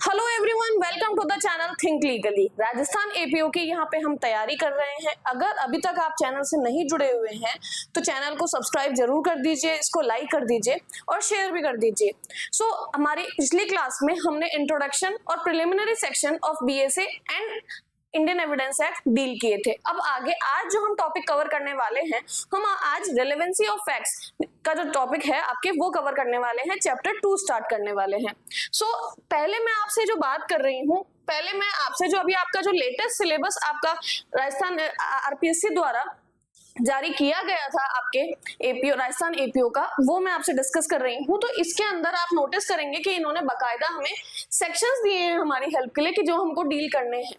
Hello everyone, welcome to the channel think legally. Rajasthan APO की यहाँ पे हम तैयारी कर रहे हैं। अगर अभी तक आप चैनल से नहीं जुड़े हुए हैं तो चैनल को सब्सक्राइब जरूर कर दीजिए, इसको लाइक कर दीजिए और शेयर भी कर दीजिए। हमारी पिछली क्लास में हमने इंट्रोडक्शन और preliminary section of BSA and Indian evidence act deal किए थे। अब आगे आज जो हम टॉपिक कवर करने वाले हैं, हम आज रेलेवेंसी ऑफ फैक्ट्स का जो टॉपिक है आपके वो कवर करने वाले हैं, चैप्टर 2 स्टार्ट करने वाले हैं। पहले मैं आपसे जो बात कर रही हूँ, पहले मैं आपसे जो अभी आपका जो लेटेस्ट सिलेबस आपका राजस्थान आरपीएससी द्वारा जारी किया गया था आपके एपीओ राजस्थान एपीओ का, वो मैं आपसे डिस्कस कर रही हूँ। तो इसके अंदर आप नोटिस करेंगे कि इन्होंने बकायदा हमें सेक्शंस दिए हैं हमारी हेल्प के लिए कि जो हमको डील करने हैं।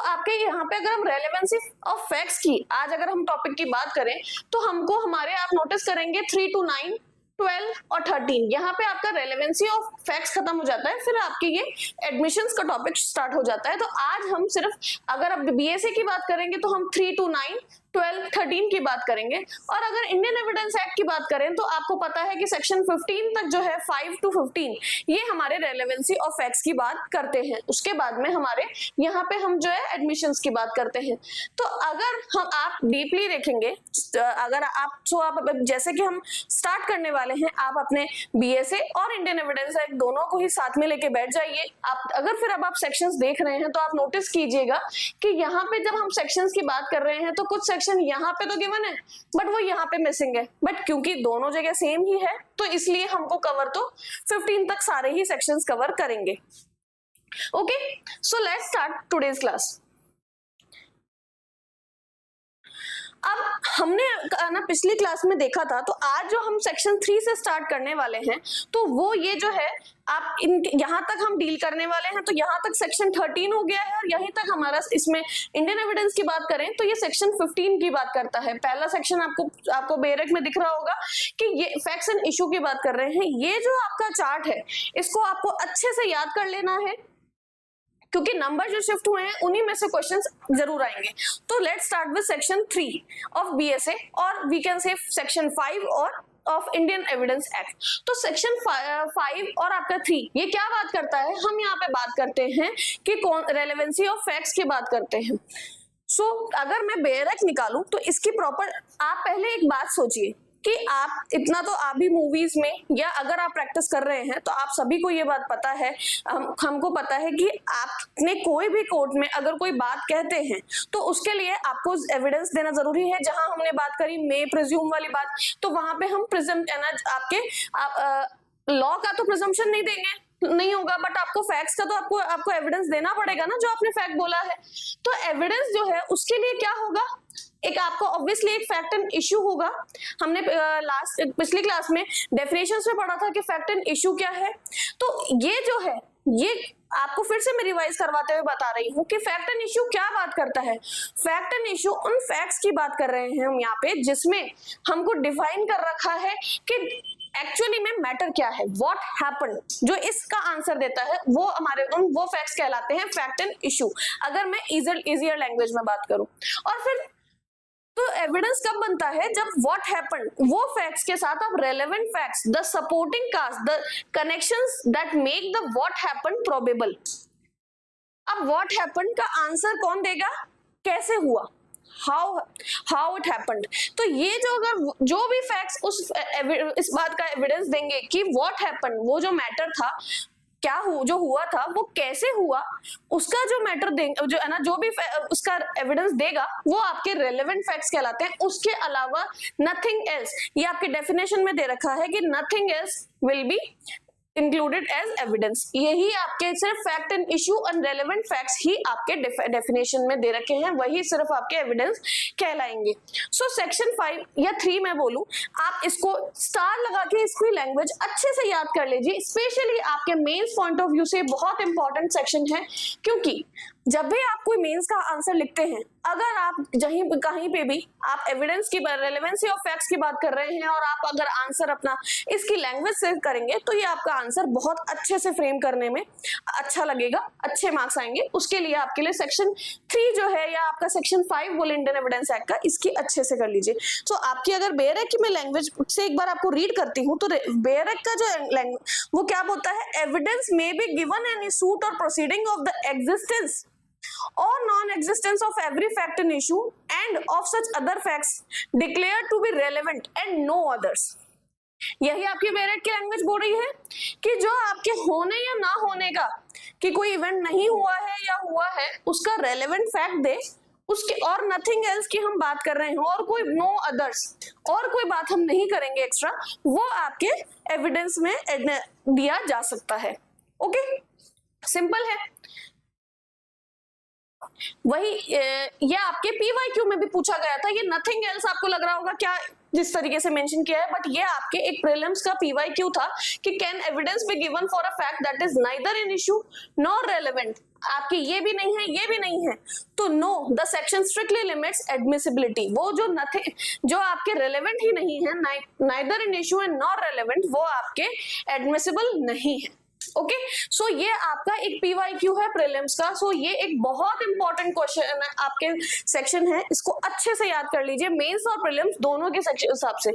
आपके यहाँ पे अगर हम रेलेवेंसी ऑफ फैक्ट्स की आज अगर हम टॉपिक की बात करें तो हमको हमारे आप नोटिस करेंगे 3 to 9, 12 और 13 यहाँ पे आपका रेलेवेंसी ऑफ फैक्ट्स खत्म हो जाता है, फिर आपके ये एडमिशंस का टॉपिक स्टार्ट हो जाता है। तो आज हम सिर्फ अगर आप बीएसए की बात करेंगे तो हम 3 to 9, 12, 13 की बात करेंगे। और अगर इंडियन एविडेंस एक्ट की बात करें तो आपको पता है कि सेक्शन 15 तक जो है 5 to 15 ये हमारे रेलेवेंसी ऑफ फैक्ट्स की बात करते हैं। उसके बाद में हमारे यहाँ पे हम जो है एडमिशंस की बात करते हैं। तो अगर हम आप डीपली देखेंगे, अगर आप जैसे कि हम स्टार्ट करने वाले हैं, आप अपने बीएसए और इंडियन एविडेंस एक्ट दोनों को ही साथ में लेके बैठ जाइए। आप अगर फिर अब आप सेक्शंस देख रहे हैं तो आप नोटिस कीजिएगा कि यहाँ पे जब हम सेक्शंस की बात कर रहे हैं तो कुछ सेक्शन यहाँ पे तो गिवन है बट वो यहाँ पे मिसिंग है, बट क्योंकि दोनों जगह सेम ही है तो इसलिए हमको कवर तो 15 तक सारे ही सेक्शंस कवर करेंगे। Okay, so let's start today's class. अब हमने ना पिछली क्लास में देखा था, तो आज जो हम सेक्शन 3 से स्टार्ट करने वाले हैं तो वो ये जो है आप यहाँ तक हम डील करने वाले हैं। तो यहाँ तक सेक्शन 13 हो गया है और यहीं तक हमारा इसमें इंडियन एविडेंस की बात करें तो ये सेक्शन 15 की बात करता है। पहला सेक्शन आपको बेरेक में दिख रहा होगा कि ये फैक्ट्स एंड इशू की बात कर रहे हैं। ये जो आपका चार्ट है इसको आपको अच्छे से याद कर लेना है क्योंकि नंबर जो शिफ्ट हुए हैं उन्हीं में से क्वेश्चंस जरूर आएंगे। तो let's start with section 3 of BSA और वी कैन से सेक्शन 5 और ऑफ इंडियन एविडेंस एक्ट। तो सेक्शन 5 और आपका 3 ये क्या बात करता है, हम यहाँ पे बात करते हैं कि कौन रेलेवेंसी ऑफ फैक्ट्स की बात करते हैं। अगर मैं बेरेक निकालूं तो इसकी प्रॉपर आप पहले एक बात सोचिए कि आप इतना तो आप भी मूवीज में या अगर आप प्रैक्टिस कर रहे हैं तो आप सभी को ये बात पता है, हमको पता है कि आपने कोई भी कोर्ट में अगर कोई बात कहते हैं तो उसके लिए आपको एविडेंस देना जरूरी है। जहां हमने बात करी मे प्रिज्यूम वाली बात, तो वहां पे हम लॉ का तो प्रिजम्पशन नहीं देंगे, नहीं होगा, बट आपको फैक्ट्स का तो आपको एविडेंस देना पड़ेगा ना, जो आपने फैक्ट बोला है। तो एविडेंस जो है उसके लिए क्या होगा, एक आपको ऑब्वियसली एक फैक्ट एंड इशू होगा। हमने पिछली क्लास में डेफिनेशंस में पढ़ा था कि फैक्ट एंड इशू क्या है। तो ये जो है ये आपको फिर से मैं रिवाइज करवाते हुए बता रही हूँ कि फैक्ट एंड इशू क्या बात करता है। फैक्ट एंड इशू उन फैक्ट्स की बात कर रहे हैं हम यहाँ पे जिसमें हमको डिफाइन कर रखा है कि एक्चुअली में मैटर क्या है, व्हाट हैपेंड। जो इसका आंसर देता है वो हमारे वो फैक्ट्स कहलाते हैं फैक्ट एंड इशू, अगर मैं इजियर लैंग्वेज में बात करूं। और फिर तो एविडेंस कब बनता है, जब व्हाट हैपेंड वो फैक्ट्स के साथ आप relevant facts, the supporting cast, the connections that make the what happened probable. अब व्हाट हैपेंड का आंसर कौन देगा, कैसे हुआ, हाउ इट हैपेंड। तो ये जो अगर जो भी फैक्ट्स इस बात का एविडेंस देंगे कि व्हाट हैपेंड, वो जो मैटर था जो हुआ था वो कैसे हुआ, उसका जो मैटर देंगे जो है ना, जो भी उसका एविडेंस देगा वो आपके रेलेवेंट फैक्ट्स कहलाते हैं। उसके अलावा नथिंग एल्स, ये आपके डेफिनेशन में दे रखा है कि nothing else will be included as evidence. यही आपके सिर्फ fact and issue and relevant facts ही आपके डेफिनेशन में दे रखे हैं, वही सिर्फ आपके एविडेंस कहलाएंगे। सेक्शन 5 या 3 में बोलूं, आप इसको स्टार लगा के इसकी लैंग्वेज अच्छे से याद कर लीजिए। स्पेशली आपके मेंस पॉइंट ऑफ व्यू से बहुत इंपॉर्टेंट सेक्शन है क्योंकि जब भी आप कोई मेंस का आंसर लिखते हैं, अगर आप कहीं पे भी आप एविडेंस की रेलेवेंसी ऑफ फैक्ट्स की बात कर रहे हैं और आप अगर आंसर अपना इसकी लैंग्वेज से करेंगे तो ये आपका आंसर बहुत अच्छे से फ्रेम करने में अच्छा लगेगा, अच्छे मार्क्स आएंगे। उसके लिए आपके लिए सेक्शन 3 जो है या आपका सेक्शन 5 बोले इंडियन एविडेंस एक्ट का, इसकी अच्छे से कर लीजिए। तो आपकी अगर बेयर एक्ट की मैं लैंग्वेज से एक बार आपको रीड करती हूँ तो बेयर एक्ट का जो वो क्या बोलता है, evidence may be given in suit or proceeding of the existence or non-existence of every fact in issue and of such other facts declared to be relevant and no others। यही आपकी बेरेट की language बोल रही है कि जो आपके होने या ना होने का, कि कोई इवेंट नहीं हुआ है या हुआ है, उसका रेलेवेंट फैक्ट दे, उसके और नथिंग एल्स की हम बात कर रहे हैं और कोई नो अदर्स और कोई बात हम नहीं करेंगे एक्स्ट्रा, वो आपके एविडेंस में दिया जा सकता है। ओके, सिंपल है। वही ये आपके पीवाईक्यू में भी पूछा गया था। ये नथिंग एल्स आपको लग रहा होगा क्या जिस तरीके से मेंशन किया है, बट ये आपके एक प्रीलिम्स का पीवाईक्यू था कि can evidence be given for a fact that is neither in issue nor relevant. आपकी ये भी नहीं है, ये भी नहीं है, तो no, the section strictly limits admissibility. वो जो नथिंग, जो आपके रेलेवेंट ही नहीं है, neither in issue and nor relevant, वो आपके एडमिसिबल नहीं है। ओके, सो ये आपका एक पीवाईक्यू है प्रीलिम्स का। सो ये एक बहुत इंपॉर्टेंट क्वेश्चन है आपके सेक्शन है, इसको अच्छे से याद कर लीजिए, मेंस और प्रीलिम्स दोनों के सेक्शन हिसाब से।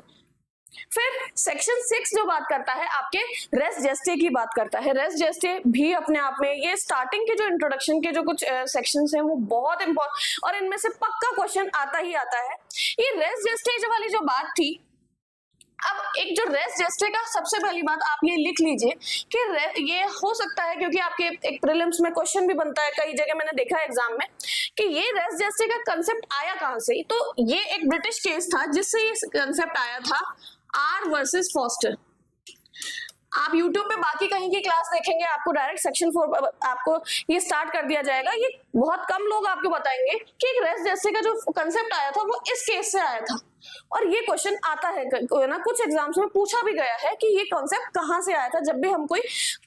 फिर सेक्शन 6 जो बात करता है आपके रेस जेस्टे की बात करता है। रेस जेस्टे भी अपने आप में, ये स्टार्टिंग के जो इंट्रोडक्शन के जो कुछ सेक्शंस हैं वो बहुत इंपॉर्टेंट और इनमें से पक्का क्वेश्चन आता ही आता है। ये रेस जेस्टे वाली जो बात थी, अब एक जो रेस जेस्टे का सबसे पहली बात आप ये लिख लीजिए कि ये हो सकता है क्योंकि आपके एक प्रीलिम्स में क्वेश्चन भी बनता है, कई जगह मैंने देखा है एग्जाम में, कि ये रेस जेस्टे का कंसेप्ट आया कहां से। तो ये एक ब्रिटिश केस था जिससे ये कंसेप्ट आया था, आर वर्सेस फॉस्टर। आप YouTube पे बाकी कहीं की क्लास देखेंगे, आपको डायरेक्ट सेक्शन 4 आपको ये स्टार्ट कर दिया जाएगा। ये बहुत कम लोग आपको बताएंगे कि एक रेस जेस्टे का जो कंसेप्ट आया था वो इस केस से आया था। और ये क्वेश्चन आता है ना, कुछ एग्जाम्स में पूछा भी गया है कि ये कॉन्सेप्ट कहाँ से आया था, जब भी हम कोई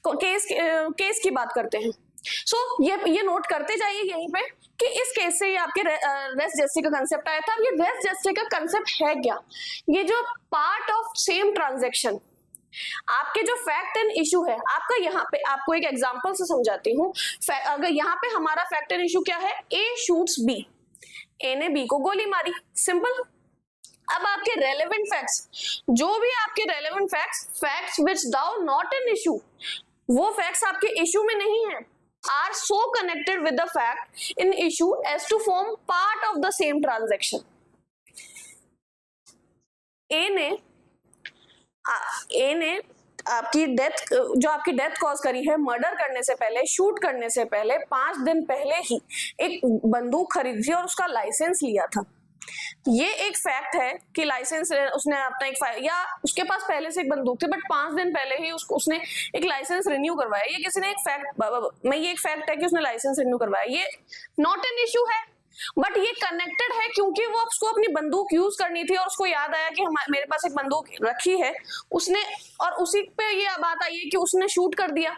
केस की बात करते हैं। सो ये नोट करते जाइए यहीं पे कि इस केस से ये आपके रेस जेस्टे का कंसेप्ट आया था। अब ये रेस जेस्टे का कंसेप्ट है क्या? ये जो पार्ट ऑफ सेम ट्रांजैक्शन, आपके जो फैक्ट एंड इशू है आपका, यहाँ पे आपको एक एग्जांपल से समझाती हूँ। अगर यहाँ पे हमारा फैक्ट एंड इशू क्या है, ए शूट्स बी, ए ने बी को गोली मारी, सिंपल। अब आपके रेलेवेंट फैक्ट्स, जो भी आपके relevant facts which though not in issue, वो फैक्ट्स आपके इशू में नहीं है, are so connected with the fact in issue as to form part of the same transaction. A ने आपकी डेथ, जो आपकी डेथ कॉज करी है, मर्डर करने से पहले, शूट करने से पहले 5 दिन पहले ही एक बंदूक खरीदी और उसका लाइसेंस लिया था। ये एक फैक्ट है कि लाइसेंस उसने अपना या उसके पास पहले से एक बंदूक थी, बट 5 दिन पहले ही उसने एक लाइसेंस रिन्यू करवाया। ये किसी ने एक फैक्ट है कि उसने लाइसेंस रिन्यू करवाया। ये नॉट एन इशू है, बट ये कनेक्टेड है क्योंकि वो उसको अपनी बंदूक यूज करनी थी और उसको याद आया कि मेरे पास एक बंदूक रखी है उसने, और उसी पे ये बात आई है कि उसने शूट कर दिया।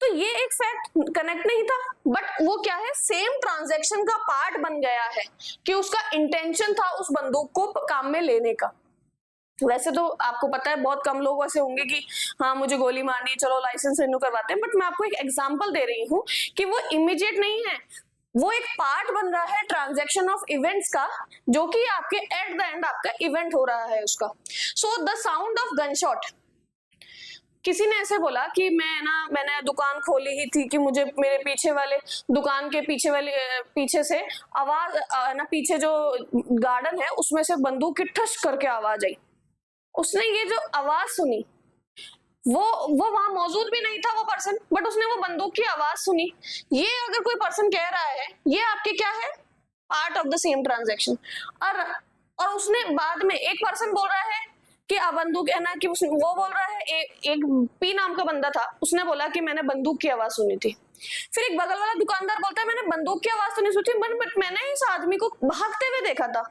तो ये एक फैक्ट कनेक्ट नहीं था, बट वो क्या है, सेम ट्रांजैक्शन का पार्ट बन गया है कि उसका इंटेंशन था उस बंदूक को काम में लेने का। वैसे तो आपको पता है बहुत कम लोग ऐसे होंगे कि हाँ मुझे गोली मारनी, चलो लाइसेंस रिन्यू करवाते हैं, बट मैं आपको एक एग्जांपल दे रही हूँ कि वो इमीडिएट नहीं है, वो एक पार्ट बन रहा है ट्रांजैक्शन ऑफ इवेंट्स का, जो कि आपके एट द एंड आपका इवेंट हो रहा है उसका। So the sound of gunshot, किसी ने ऐसे बोला कि मैंने दुकान खोली ही थी कि मुझे मेरे पीछे वाले दुकान के पीछे से आवाज ना, पीछे जो गार्डन है उसमें से बंदूक की ठस करके आवाज आई। उसने ये जो आवाज सुनी, वो वहां मौजूद भी नहीं था वो पर्सन, बट उसने वो बंदूक की आवाज सुनी। ये अगर कोई पर्सन कह रहा है, ये आपके क्या है, part of the same transaction. और उसने बाद में एक पर्सन बोल रहा है कि बंदूक है ना, कि वो बोल रहा है, एक पी नाम का बंदा था, उसने बोला कि मैंने बंदूक की आवाज सुनी थी। फिर एक बगल वाला दुकानदार बोलता है मैंने बंदूक की आवाज तो नहीं सुनी, बट मैंने इस आदमी को भागते हुए देखा था।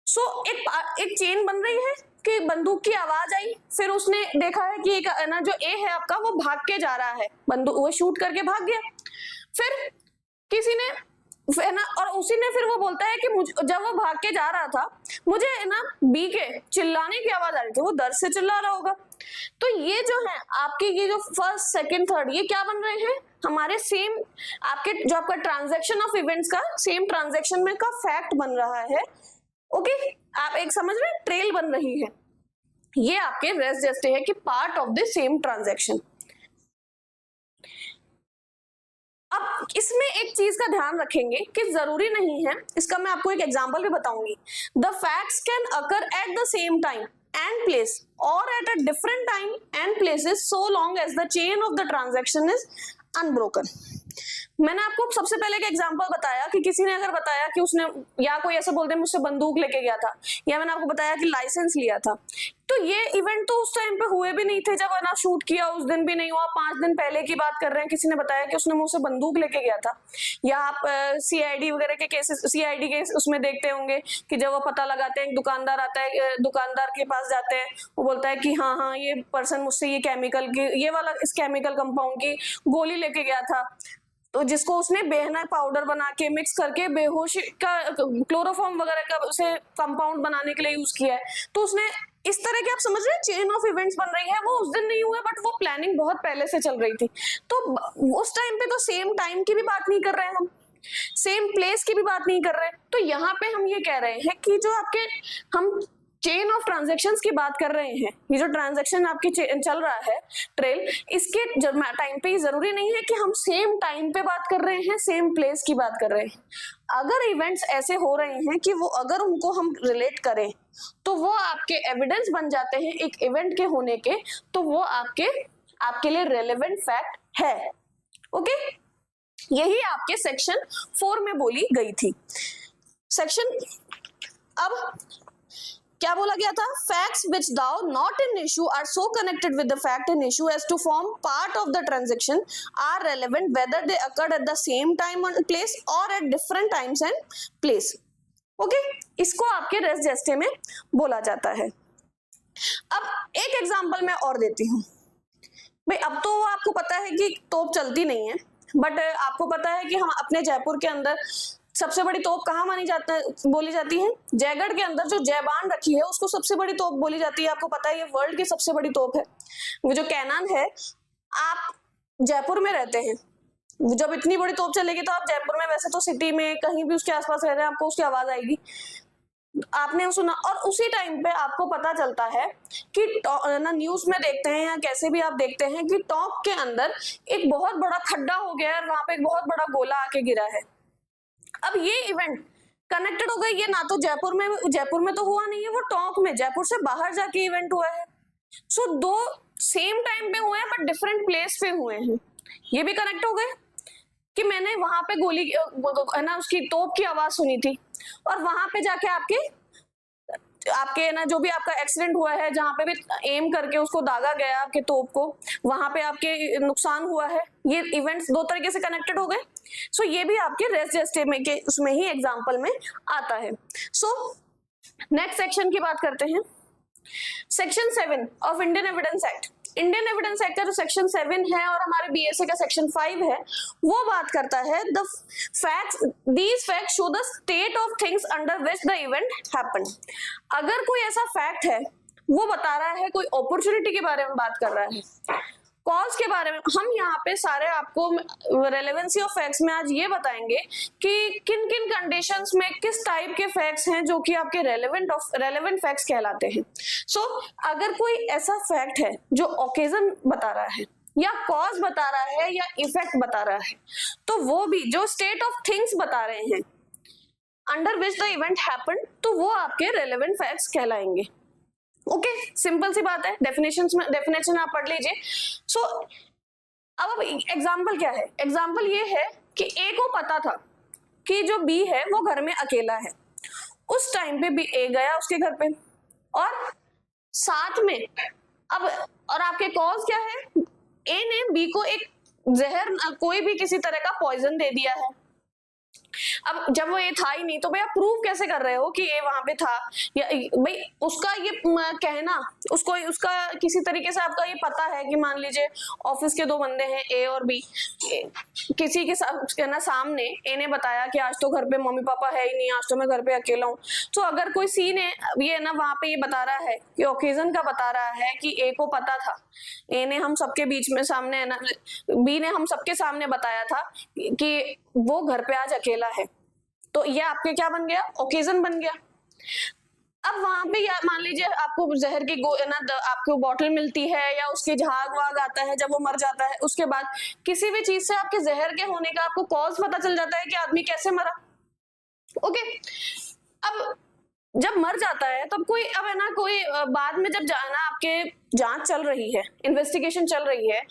सो एक चेन बन रही है की बंदूक की आवाज आई, फिर उसने देखा है कि एक ना जो ए है आपका वो भाग के जा रहा है, बंदूक वो शूट करके भाग गया। फिर किसी ने है ना, और उसी ने फिर वो बोलता है कि जब वो भाग के जा रहा था मुझे है ना बी के चिल्लाने की आवाज आ रही थी, वो दर्द से चिल्ला रहा होगा। तो ये जो है आपके ये जो फर्स्ट सेकंड थर्ड ये क्या बन रहे हैं, हमारे सेम आपके जो आपका ट्रांजैक्शन ऑफ इवेंट्स का सेम ट्रांजैक्शन में का फैक्ट बन रहा है। ओके, आप एक समझ रहे हैं, ट्रेल बन रही है, ये आपके रेस्ट जैसे है कि part of the same transaction. अब इसमें एक चीज का ध्यान रखेंगे कि जरूरी नहीं है, इसका मैं आपको एक एग्जांपल भी बताऊंगी। The facts can occur at the same time and place or at a different time and places so long as the chain of the transaction is unbroken. मैंने आपको सबसे पहले एक एग्जांपल बताया कि किसी ने अगर बताया कि उसने या कोई ऐसे बोलते हैं मुझसे बंदूक लेके गया था, या मैंने आपको बताया कि लाइसेंस लिया था, तो ये इवेंट तो उस टाइम पे हुए भी नहीं थे जब ना शूट किया, उस दिन भी नहीं हुआ, 5 दिन पहले की बात कर रहे हैं। किसी ने बताया कि उसने मुझसे बंदूक लेके गया था। या आप सीआईडी वगैरह के केसेस, सीआईडी के उसमें देखते होंगे कि जब वो पता लगाते हैं, एक दुकानदार आता है, दुकानदार के पास जाते हैं, वो बोलता है कि हाँ ये पर्सन मुझसे ये केमिकल की ये वाला इस केमिकल कंपाउंड की गोली लेके गया था, तो जिसको उसने बेहना पाउडर बना के मिक्स करके बेहोशी का क्लोरोफॉर्म वगैरह का उसे कंपाउंड बनाने के लिए यूज किया है। तो उसने इस तरह के, आप समझ रहे हैं, चेन ऑफ इवेंट्स बन रही है। वो उस दिन नहीं हुआ बट वो प्लानिंग बहुत पहले से चल रही थी। तो उस टाइम पे तो सेम टाइम की भी बात नहीं कर रहे हैं हम, सेम प्लेस की भी बात नहीं कर रहे हैं। तो यहाँ पे हम ये कह रहे हैं कि जो आपके हम चेन ऑफ ट्रांजैक्शंस की बात कर रहे हैं, ये जो ट्रांजैक्शन आपकी चल रहा है ट्रेल, इसके टाइम पे जरूरी नहीं है कि हम सेम टाइम पे बात कर रहे हैं, सेम प्लेस की बात कर रहे हैं। अगर इवेंट्स ऐसे हो रहे हैं कि वो अगर उनको हम रिलेट करें तो वो आपके एविडेंस बन जाते हैं एक इवेंट के होने के, तो वो आपके लिए रेलेवेंट फैक्ट है। ओके, यही आपके सेक्शन 4 में बोली गई थी। सेक्शन अब क्या बोला गया था, facts which though not in issue are so connected with the fact in issue as to form part of the transaction are relevant whether they occurred at the same time and place or at different times and place. Okay, इसको आपके rest जेस्टे में बोला जाता है। अब एक example मैं और देती हूँ भाई। अब तो आपको पता है कि तोप चलती नहीं है, बट आपको पता है कि हम अपने जयपुर के अंदर सबसे बड़ी तोप कहाँ बोली जाती है, जयगढ़ के अंदर जो जयबान रखी है उसको सबसे बड़ी तोप बोली जाती है। आपको पता है ये वर्ल्ड की सबसे बड़ी तोप है, वो जो कैनन है। आप जयपुर में रहते हैं, जब इतनी बड़ी तोप चलेगी तो आप जयपुर में, वैसे तो सिटी में कहीं भी उसके आसपास रह रहे हैं, आपको उसकी आवाज आएगी, आपने सुना। और उसी टाइम पे आपको पता चलता है कि ना न्यूज में देखते हैं या कैसे भी आप देखते हैं कि टॉप के अंदर एक बहुत बड़ा खड्डा हो गया है और वहां पे एक बहुत बड़ा गोला आके गिरा है। अब ये इवेंट कनेक्टेड हो गई, ये ना तो जयपुर में तो हुआ नहीं है, वो टॉप में जयपुर से बाहर जाके इवेंट हुआ है। सो दो सेम टाइम पे हुए हैं बट डिफरेंट प्लेस पे हुए हैं। ये भी कनेक्ट हो गए कि मैंने वहां पे गोली है ना उसकी तोप की आवाज सुनी थी, और वहां पे जाके आपके ना जो भी आपका एक्सीडेंट हुआ है, जहां पे भी एम करके उसको दागा गया आपके तोप को, वहां पे आपके नुकसान हुआ है। ये इवेंट्स दो तरीके से कनेक्टेड हो गए। सो ये भी आपके रेस्ट जेस्टे में के उसमें ही एग्जांपल में आता है। सो नेक्स्ट सेक्शन की बात करते हैं, section 7 of Indian evidence act. Indian evidence act का जो सेक्शन 7 है और हमारे बीएसए का सेक्शन 5 है, वो बात करता है the facts, these facts show the state of things under which the event happened. अगर कोई ऐसा फैक्ट है, वो बता रहा है, कोई अपॉर्चुनिटी के बारे में बात कर रहा है, कॉज के बारे में, हम यहाँ पे सारे आपको रेलेवेंसी ऑफ फैक्ट्स में आज ये बताएंगे कि किन किन कंडीशंस में किस टाइप के फैक्ट्स हैं जो कि आपके रेलेवेंट फैक्ट्स कहलाते हैं। सो अगर कोई ऐसा फैक्ट है जो ओकेजन बता रहा है या कॉज बता रहा है या इफेक्ट बता रहा है, तो वो भी जो स्टेट ऑफ थिंग्स बता रहे हैं under which the event happened, तो वो आपके रेलेवेंट फैक्ट्स कहलाएंगे। ओके, सिंपल सी बात है, डेफिनेशन आप पढ़ लीजिए। सो अब एग्जाम्पल क्या है, एग्जाम्पल ये है कि ए को पता था कि जो बी है वो घर में अकेला है। उस टाइम पे बी ए गया उसके घर पे, और साथ में अब और आपके कॉज क्या है, ए ने बी को एक जहर, कोई भी किसी तरह का पॉइजन दे दिया है। अब जब वो ए था ही नहीं तो भैया प्रूव कैसे कर रहे हो कि ए वहां पे था, या भाई उसका ये कहना, उसको उसका किसी तरीके से आपका ये पता है कि मान लीजिए ऑफिस के दो बंदे हैं ए और बी, किसी के कहना सामने ए ने बताया कि आज तो घर पे मम्मी पापा है ही नहीं, आज तो मैं घर पे अकेला हूँ, तो अगर कोई सी ने ये ना वहां पे ये बता रहा है कि ओकेजन का बता रहा है कि ए को पता था, ए ने हम सबके बीच में सामने है ना, बी ने हम सबके सामने बताया था कि वो घर पे आज अकेला है, तो ये आपके क्या बन गया, ओकेजन बन गया। अब वहां पे या मान लीजिए आपको जहर की ना आपको बॉटल मिलती है या उसके झाग वाग आता है जब वो मर जाता है, उसके बाद किसी भी चीज से आपके जहर के होने का आपको कॉज पता चल जाता है कि आदमी कैसे मरा। ओके, अब जब मर जाता है तब कोई अब है ना कोई बाद में जब जाना आपके जांच चल रही है, इन्वेस्टिगेशन चल रही है,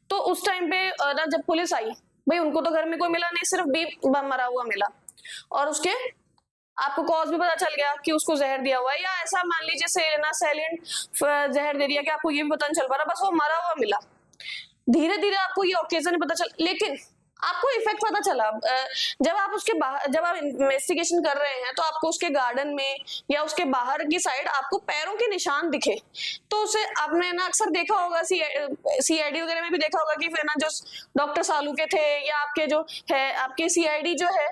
तो उस टाइम पे ना जब पुलिस आई, भाई उनको तो घर में कोई मिला नहीं, सिर्फ बी मरा हुआ मिला, और उसके आपको कॉज भी पता चल गया कि उसको जहर दिया हुआ है, या ऐसा मान लीजिए से ना सैलिएंट जहर दे दिया कि आपको ये भी पता नहीं चल पा रहा, बस वो मरा हुआ मिला। धीरे धीरे आपको ये ओकेजन पता चल, लेकिन आपको इफेक्ट पता चला जब आप उसके बाहर, जब आप इन्वेस्टिगेशन कर रहे हैं तो आपको उसके गार्डन में या उसके बाहर की साइड आपको पैरों के निशान दिखे, तो उसे आपने ना अक्सर देखा होगा, सीआईडी वगैरह में भी देखा होगा कि फिर ना जो डॉक्टर सालू के थे या आपके जो है आपके सीआईडी जो है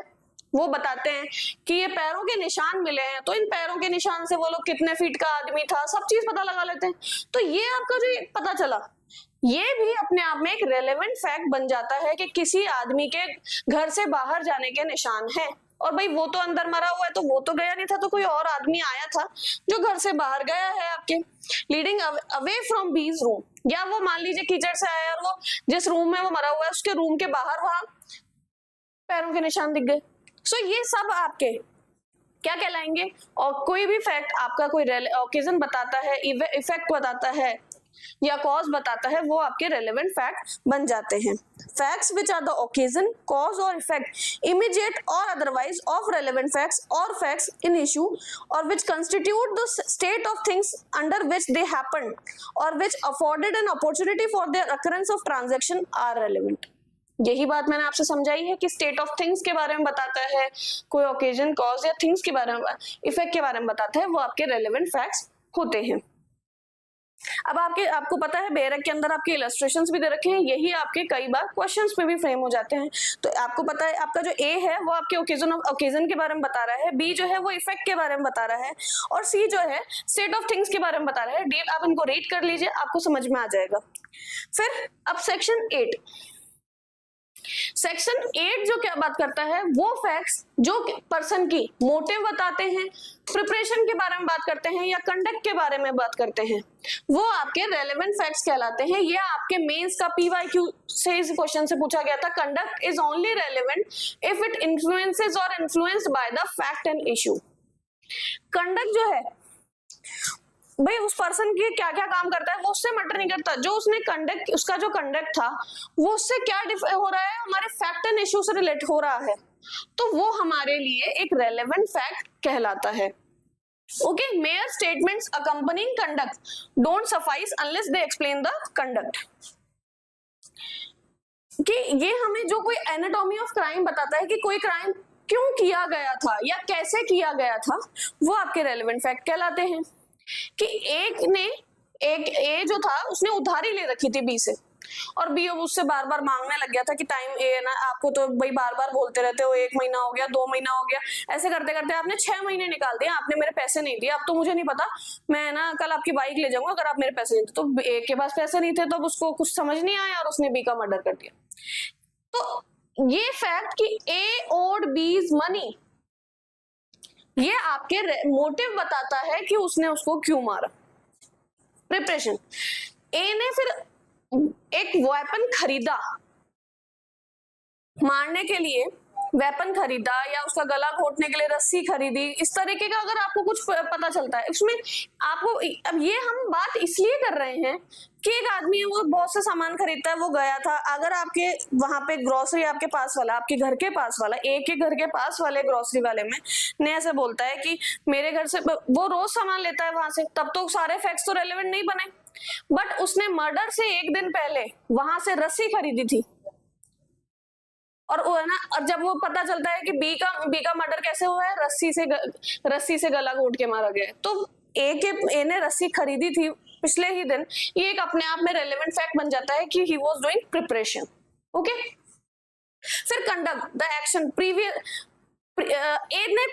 वो बताते हैं कि ये पैरों के निशान मिले हैं, तो इन पैरों के निशान से वो लोग कितने फीट का आदमी था सब चीज पता लगा लेते हैं। तो ये आपका जो पता चला, ये भी अपने आप में एक रेलेवेंट फैक्ट बन जाता है कि किसी आदमी के घर से बाहर जाने के निशान हैं, और भाई वो तो अंदर मरा हुआ है तो वो तो गया नहीं था, तो कोई और आदमी आया था जो घर से बाहर गया है आपके, लीडिंग अवे फ्रॉम बीज रूम, या वो मान लीजिए कीचड़ से आया और वो जिस रूम में वो मरा हुआ है उसके रूम के बाहर वहां पैरों के निशान दिख गए। सो ये सब आपके क्या कहलाएंगे, और कोई भी फैक्ट आपका कोई ओकेजन बताता है, इफेक्ट बताता है या कॉज बताता है, वो आपके रेलेवेंट फैक्ट बन जाते हैं। Facts which are the occasion, cause or effect immediate or otherwise of relevant facts or facts in issue, or which constitute the state of things under which they happened, or which afforded an opportunity for their occurrence of transaction are relevant. यही बात मैंने आपसे समझाई है कि state of things के बारे में बताता है, कोई ओकेजन, कॉज या थिंग्स के बारे में, इफेक्ट के बारे में बताता है, वो आपके रेलेवेंट फैक्ट्स होते हैं। अब आपको पता है बेयरक के अंदर आपके इलस्ट्रेशंस भी दे रखे हैं, यही आपके कई बार क्वेश्चंस में भी फ्रेम हो जाते हैं। तो आपको पता है आपका जो ए है वो आपके ओकेजन के बारे में बता रहा है, बी जो है वो इफेक्ट के बारे में बता रहा है, और सी जो है स्टेट ऑफ थिंग्स के बारे में बता रहा है। डी आप इनको रीड कर लीजिए, आपको समझ में आ जाएगा। फिर अब सेक्शन 8, सेक्शन 8 जो क्या बात करता है, वो फैक्ट्स जो पर्सन की मोटिव बताते हैं, प्रिपरेशन के बारे में बात करते हैं या कंडक्ट के बारे में बात करते हैं, वो आपके रेलेवेंट फैक्ट्स कहलाते हैं। ये आपके मेंस का पीवाईक्यू से इस क्वेश्चन से पूछा गया था। Conduct is only relevant if it influences or influenced by the fact and issue. Conduct जो है भाई उस पर्सन की क्या क्या काम करता है वो उससे मैटर नहीं करता, जो उसने कंडक्ट, उसका जो कंडक्ट था वो उससे क्या हो रहा है, हमारे फैक्ट एंड इशू से रिलेट हो रहा है, तो वो हमारे लिए एक रेलेवेंट फैक्ट कहलाता है। Okay, mayor statements accompanying conduct don't suffice unless they explain the conduct. कि ये हमें जो कोई एनाटॉमी ऑफ क्राइम बताता है कि कोई क्राइम क्यों किया गया था या कैसे किया गया था, वो आपके रेलेवेंट फैक्ट कहलाते हैं। कि एक ए जो था उसने उधारी ले रखी थी बी से, और बी अब उससे बार बार मांगने लग गया था कि टाइम ए ना, आपको तो भाई बार बार बोलते रहते हो, 1 महीना हो गया, 2 महीना हो गया, ऐसे करते करते आपने 6 महीने निकाल दिया, आपने मेरे पैसे नहीं दिए, अब तो मुझे नहीं पता, मैं ना कल आपकी बाइक ले जाऊंगा अगर आप मेरे पैसे नहीं थे। तो ए के पास पैसे नहीं थे तो उसको कुछ समझ नहीं आया और उसने बी का मर्डर कर दिया। तो ये फैक्ट कि ए ओड बीज मनी, ये आपके मोटिव बताता है कि उसने उसको क्यों मारा। प्रिपरेशन, ए ने फिर एक वेपन खरीदा, मारने के लिए वेपन खरीदा या उसका गला घोटने के लिए रस्सी खरीदी, इस तरीके का अगर आपको कुछ पता चलता है उसमें आपको, अब ये हम बात इसलिए कर रहे हैं कि एक आदमी वो बहुत से सामान खरीदता है, वो गया था, अगर आपके वहां पे ग्रोसरी आपके पास वाला, आपके घर के पास वाला, एक के घर के पास वाले ग्रोसरी वाले में ने ऐसे बोलता है कि मेरे घर से, वो रोज सामान लेता है वहां से, तब तो सारे फैक्ट्स तो रेलेवेंट नहीं बने, बट उसने मर्डर से 1 दिन पहले वहां से रस्सी खरीदी थी, और वो है ना, और जब वो पता चलता है कि बी का मर्डर कैसे हुआ है, रस्सी से गला घोट के मारा गया है। तो ए ने रस्सी खरीदी थी पिछले ही दिन, ये एक अपने आप में रेलेवेंट फैक्ट बन जाता है कि he was doing preparation. Okay, फिर कंडक्ट द एक्शन प्रीवियस, ए ने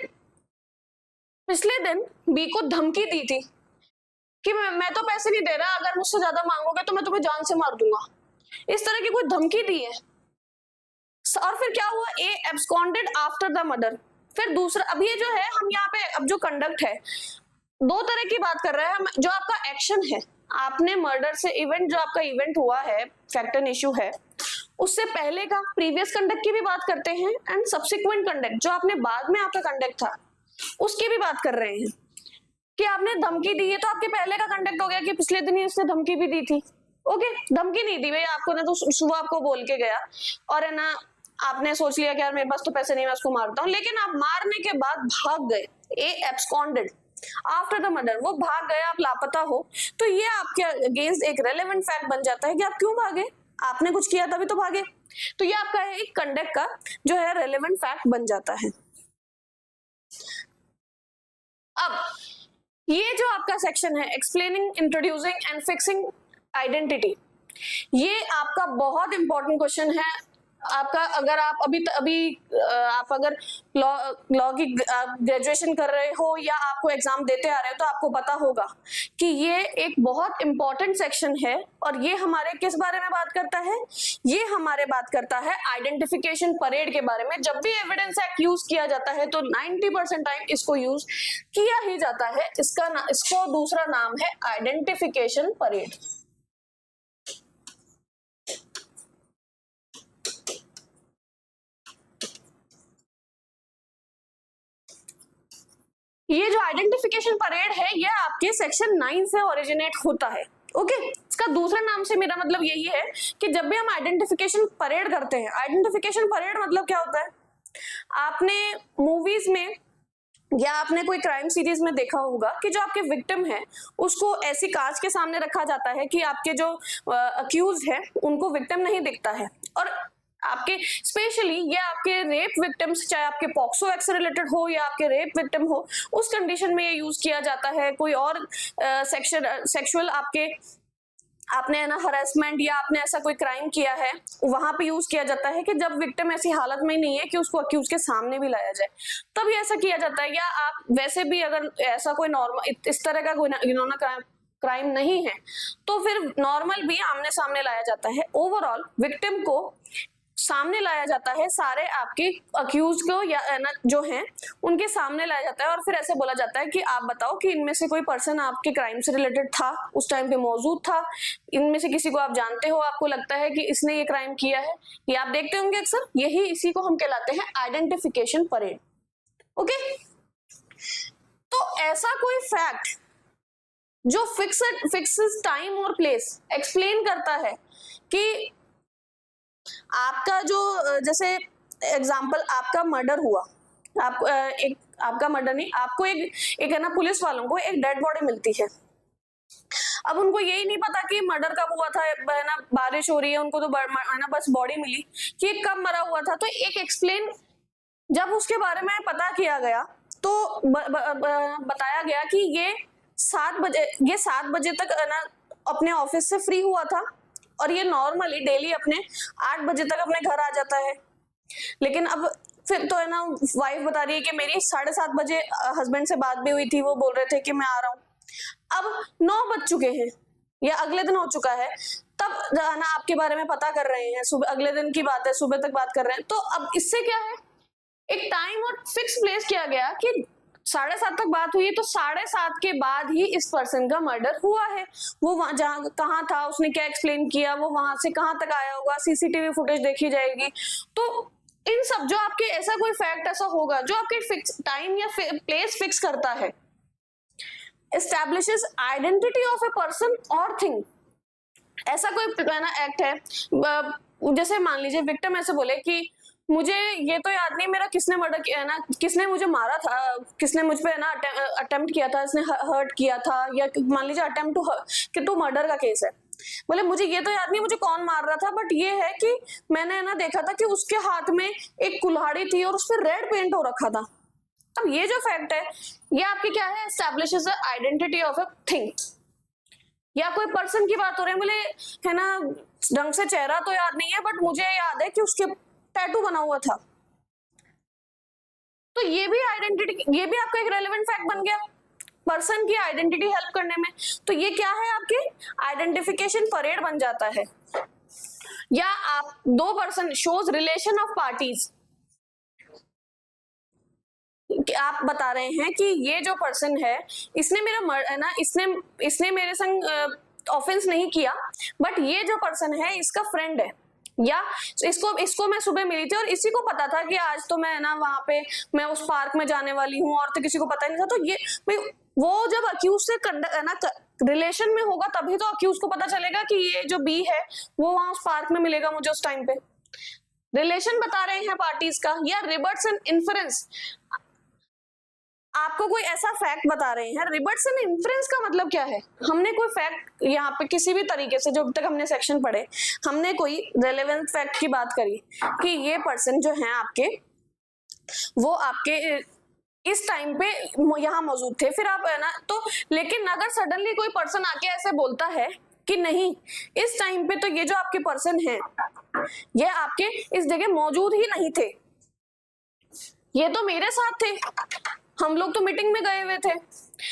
पिछले दिन बी को धमकी दी थी कि मैं तो पैसे नहीं दे रहा, अगर मुझसे ज्यादा मांगोगे तो मैं तुम्हें जान से मार दूंगा, इस तरह की कोई धमकी दी है। और फिर क्या हुआ, ए एब्सकॉन्डेड आफ्टर द मर्डर। फिर दूसरा, अब ये जो है हम यहाँ पे अब जो कंडक्ट है दो तरह की बात कर रहे हैं हम। जो आपका एक्शन है, आपने मर्डर से इवेंट, जो आपका इवेंट हुआ है, फैक्ट एंड इश्यू है, उससे पहले का प्रीवियस कंडक्ट की भी बात करते हैं, एंड सब्सिक्वेंट कंडक्ट जो आपने बाद में आपका कंडक्ट था उसकी भी बात कर रहे हैं। कि आपने धमकी दी है तो आपके पहले का कंडक्ट हो गया कि पिछले दिन ही उसने धमकी भी दी थी। ओके, धमकी नहीं दी भाई आपको, ना तो सुबह आपको बोल के गया और है ना आपने सोच लिया कि यार मेरे पास तो पैसे नहीं, मैं उसको मारता हूँ, लेकिन आप मारने के बाद भाग गए। ए एब्सकॉन्डेड आफ्टर द मर्डर, वो भाग गए, आप लापता हो, तो ये आपके अगेंस्ट एक रेलेवेंट फैक्ट बन जाता है कि आप क्यों भागे, आपने कुछ किया तभी तो भागे। तो ये आपका एक कंडक्ट का जो है रेलेवेंट फैक्ट बन जाता है। अब ये जो आपका सेक्शन है explaining, introducing and fixing identity, ये आपका बहुत इंपॉर्टेंट क्वेश्चन है आपका। अगर आप आप अगर लॉ की ग्रेजुएशन कर रहे हो या आपको एग्जाम देते आ रहे हो तो आपको पता होगा कि ये एक बहुत इंपॉर्टेंट सेक्शन है। और ये हमारे किस बारे में बात करता है, ये हमारे बात करता है आइडेंटिफिकेशन परेड के बारे में। जब भी एविडेंस एक्ट यूज किया जाता है तो 90% टाइम इसको यूज किया ही जाता है। इसको दूसरा नाम है आइडेंटिफिकेशन परेड। ये जो आइडेंटिफिकेशन परेड है ये आपके सेक्शन 9 से ओरिजिनेट होता है। ओके, इसका दूसरा नाम से मेरा मतलब यही है कि जब भी हम आइडेंटिफिकेशन परेड करते हैं, आइडेंटिफिकेशन परेड मतलब क्या होता है, आपने मूवीज में या आपने कोई क्राइम सीरीज में देखा होगा कि जो आपके विक्टिम है उसको ऐसी कांच के सामने रखा जाता है कि आपके जो अक्यूज है उनको विक्टिम नहीं दिखता है। और आपके स्पेशली ये आपके रेप विक्टिम्स, चाहे आपके पॉक्सो एक्ट से रिलेटेड हो या आपके रेप विक्टिम हो, उस कंडीशन में ये यूज किया जाता है। कोई और सेक्सुअल आपने है ना हरासमेंट या आपने ऐसा कोई क्राइम किया है, वहां पे यूज किया जाता है कि जब विक्टिम ऐसी हालत में नहीं है कि उसको अक्यूज के सामने भी लाया जाए, तब ये ऐसा किया जाता है। या आप वैसे भी अगर ऐसा कोई नॉर्मल इस तरह का कोई क्राइम नहीं है तो फिर नॉर्मल भी आमने सामने लाया जाता है। ओवरऑल विक्टिम को सामने लाया जाता है, सारे आपके अक्यूज को या ना जो हैं उनके सामने लाया जाता है और फिर ऐसे बोला जाता है कि आप बताओ कि इनमें से कोई पर्सन आपके क्राइम से रिलेटेड था, उस टाइम पे मौजूद था, इनमें से किसी को आप जानते हो, आपको लगता है कि इसने ये क्राइम किया है। ये आप देखते होंगे अक्सर, यही इसी को हम कहलाते हैं आइडेंटिफिकेशन परेड। ओके, तो ऐसा कोई फैक्ट जो फिक्सेस टाइम और प्लेस, एक्सप्लेन करता है कि आपका जो, जैसे एग्जांपल आपका मर्डर हुआ, आपका मर्डर नहीं, आपको एक है ना पुलिस वालों को एक डेड बॉडी मिलती है। अब उनको यही नहीं पता कि मर्डर कब हुआ था, है ना बारिश हो रही है, उनको तो है ना बस बॉडी मिली कि कब मरा हुआ था। तो एक एक्सप्लेन जब उसके बारे में पता किया गया तो बताया गया कि ये 7 बजे तक है ना अपने ऑफिस से फ्री हुआ था और ये नॉर्मली डेली अपने 8 बजे तक अपने घर आ जाता है। लेकिन अब फिर तो है ना वाइफ बता रही है कि मेरी 7:30 बजे हस्बैंड से बात भी हुई थी, वो बोल रहे थे कि मैं आ रहा हूँ। अब 9 बज चुके हैं या अगले दिन हो चुका है, तब है ना आपके बारे में पता कर रहे हैं, सुबह अगले दिन की बात है, सुबह तक बात कर रहे हैं। तो अब इससे क्या है, एक टाइम और फिक्स प्लेस किया गया कि 7:30 तक बात हुई है तो 7:30 के बाद ही इस पर्सन का मर्डर हुआ है। वो वहां जहां कहाँ था, उसने क्या एक्सप्लेन किया, वो वहां से कहाँ तक आया होगा, सीसीटीवी फुटेज देखी जाएगी। तो इन सब जो आपके ऐसा कोई फैक्ट ऐसा होगा जो आपके फिक्स टाइम या प्लेस फिक्स करता है, establishes identity of a person और थिंग। ऐसा कोई एक्ट है, जैसे मान लीजिए विक्टिम ऐसे बोले कि मुझे ये तो याद नहीं मेरा किसने मर्डर किया है ना, किसने मुझे मारा था, किसने मुझ पे ना अटेम्प्ट किया था, इसने हर्ट किया था, या मान लीजिए अटेम्प्ट टू मर्डर का केस है। बोले मुझे ये तो याद नहीं मुझे कौन मार रहा था, बट ये है कि मैंने ना देखा था कि उसके हाथ में एक कुल्हाड़ी थी और उस पर रेड पेंट हो रखा था। अब ये जो फैक्ट है ये आपकी क्या है, establishes the identity of a thing. या कोई पर्सन की बात हो रही है, बोले है ना ढंग से चेहरा तो याद नहीं है बट मुझे याद है कि उसके टैटू बना हुआ था, तो ये भी आइडेंटिटी, ये भी आपका एक रेलेवेंट फैक्ट बन गया पर्सन की आइडेंटिटी हेल्प करने में। तो ये क्या है, आपके आइडेंटिफिकेशन परेड बन जाता है। या आप दो person shows relation of parties, आप बता रहे हैं कि ये जो पर्सन है इसने मेरा है ना इसने मेरे संग ऑफेंस नहीं किया, बट ये जो पर्सन है इसका फ्रेंड है, या इसको मैं सुबह मिली थी और इसी को पता था कि आज तो मैं ना वहां पे मैं उस पार्क में जाने वाली हूँ, और तो किसी को पता नहीं था। तो ये वो जब अक्यूज से ना रिलेशन में होगा तभी तो अक्यूज को पता चलेगा कि ये जो बी है वो वहां उस पार्क में मिलेगा मुझे उस टाइम पे। रिलेशन बता रहे हैं पार्टीज का। या रिबर्ट्स एंड इन्फरेंस, आपको कोई ऐसा फैक्ट बता रहे हैं। रिबर्ट्स एंड इन्फरेंस का मतलब क्या है, हमने कोई फैक्ट यहाँ पे किसी भी तरीके से जो अब तक हमने सेक्शन पढ़े, हमने कोई रेलेवेंट फैक्ट की बात करी कि ये पर्सन जो है आपके वो आपके इस टाइम पे यहाँ मौजूद थे, फिर आप है ना तो, लेकिन अगर सडनली कोई पर्सन आके ऐसे बोलता है कि नहीं इस टाइम पे तो ये जो आपके पर्सन है ये आपके इस जगह मौजूद ही नहीं थे, ये तो मेरे साथ थे, हम लोग तो मीटिंग में गए हुए थे।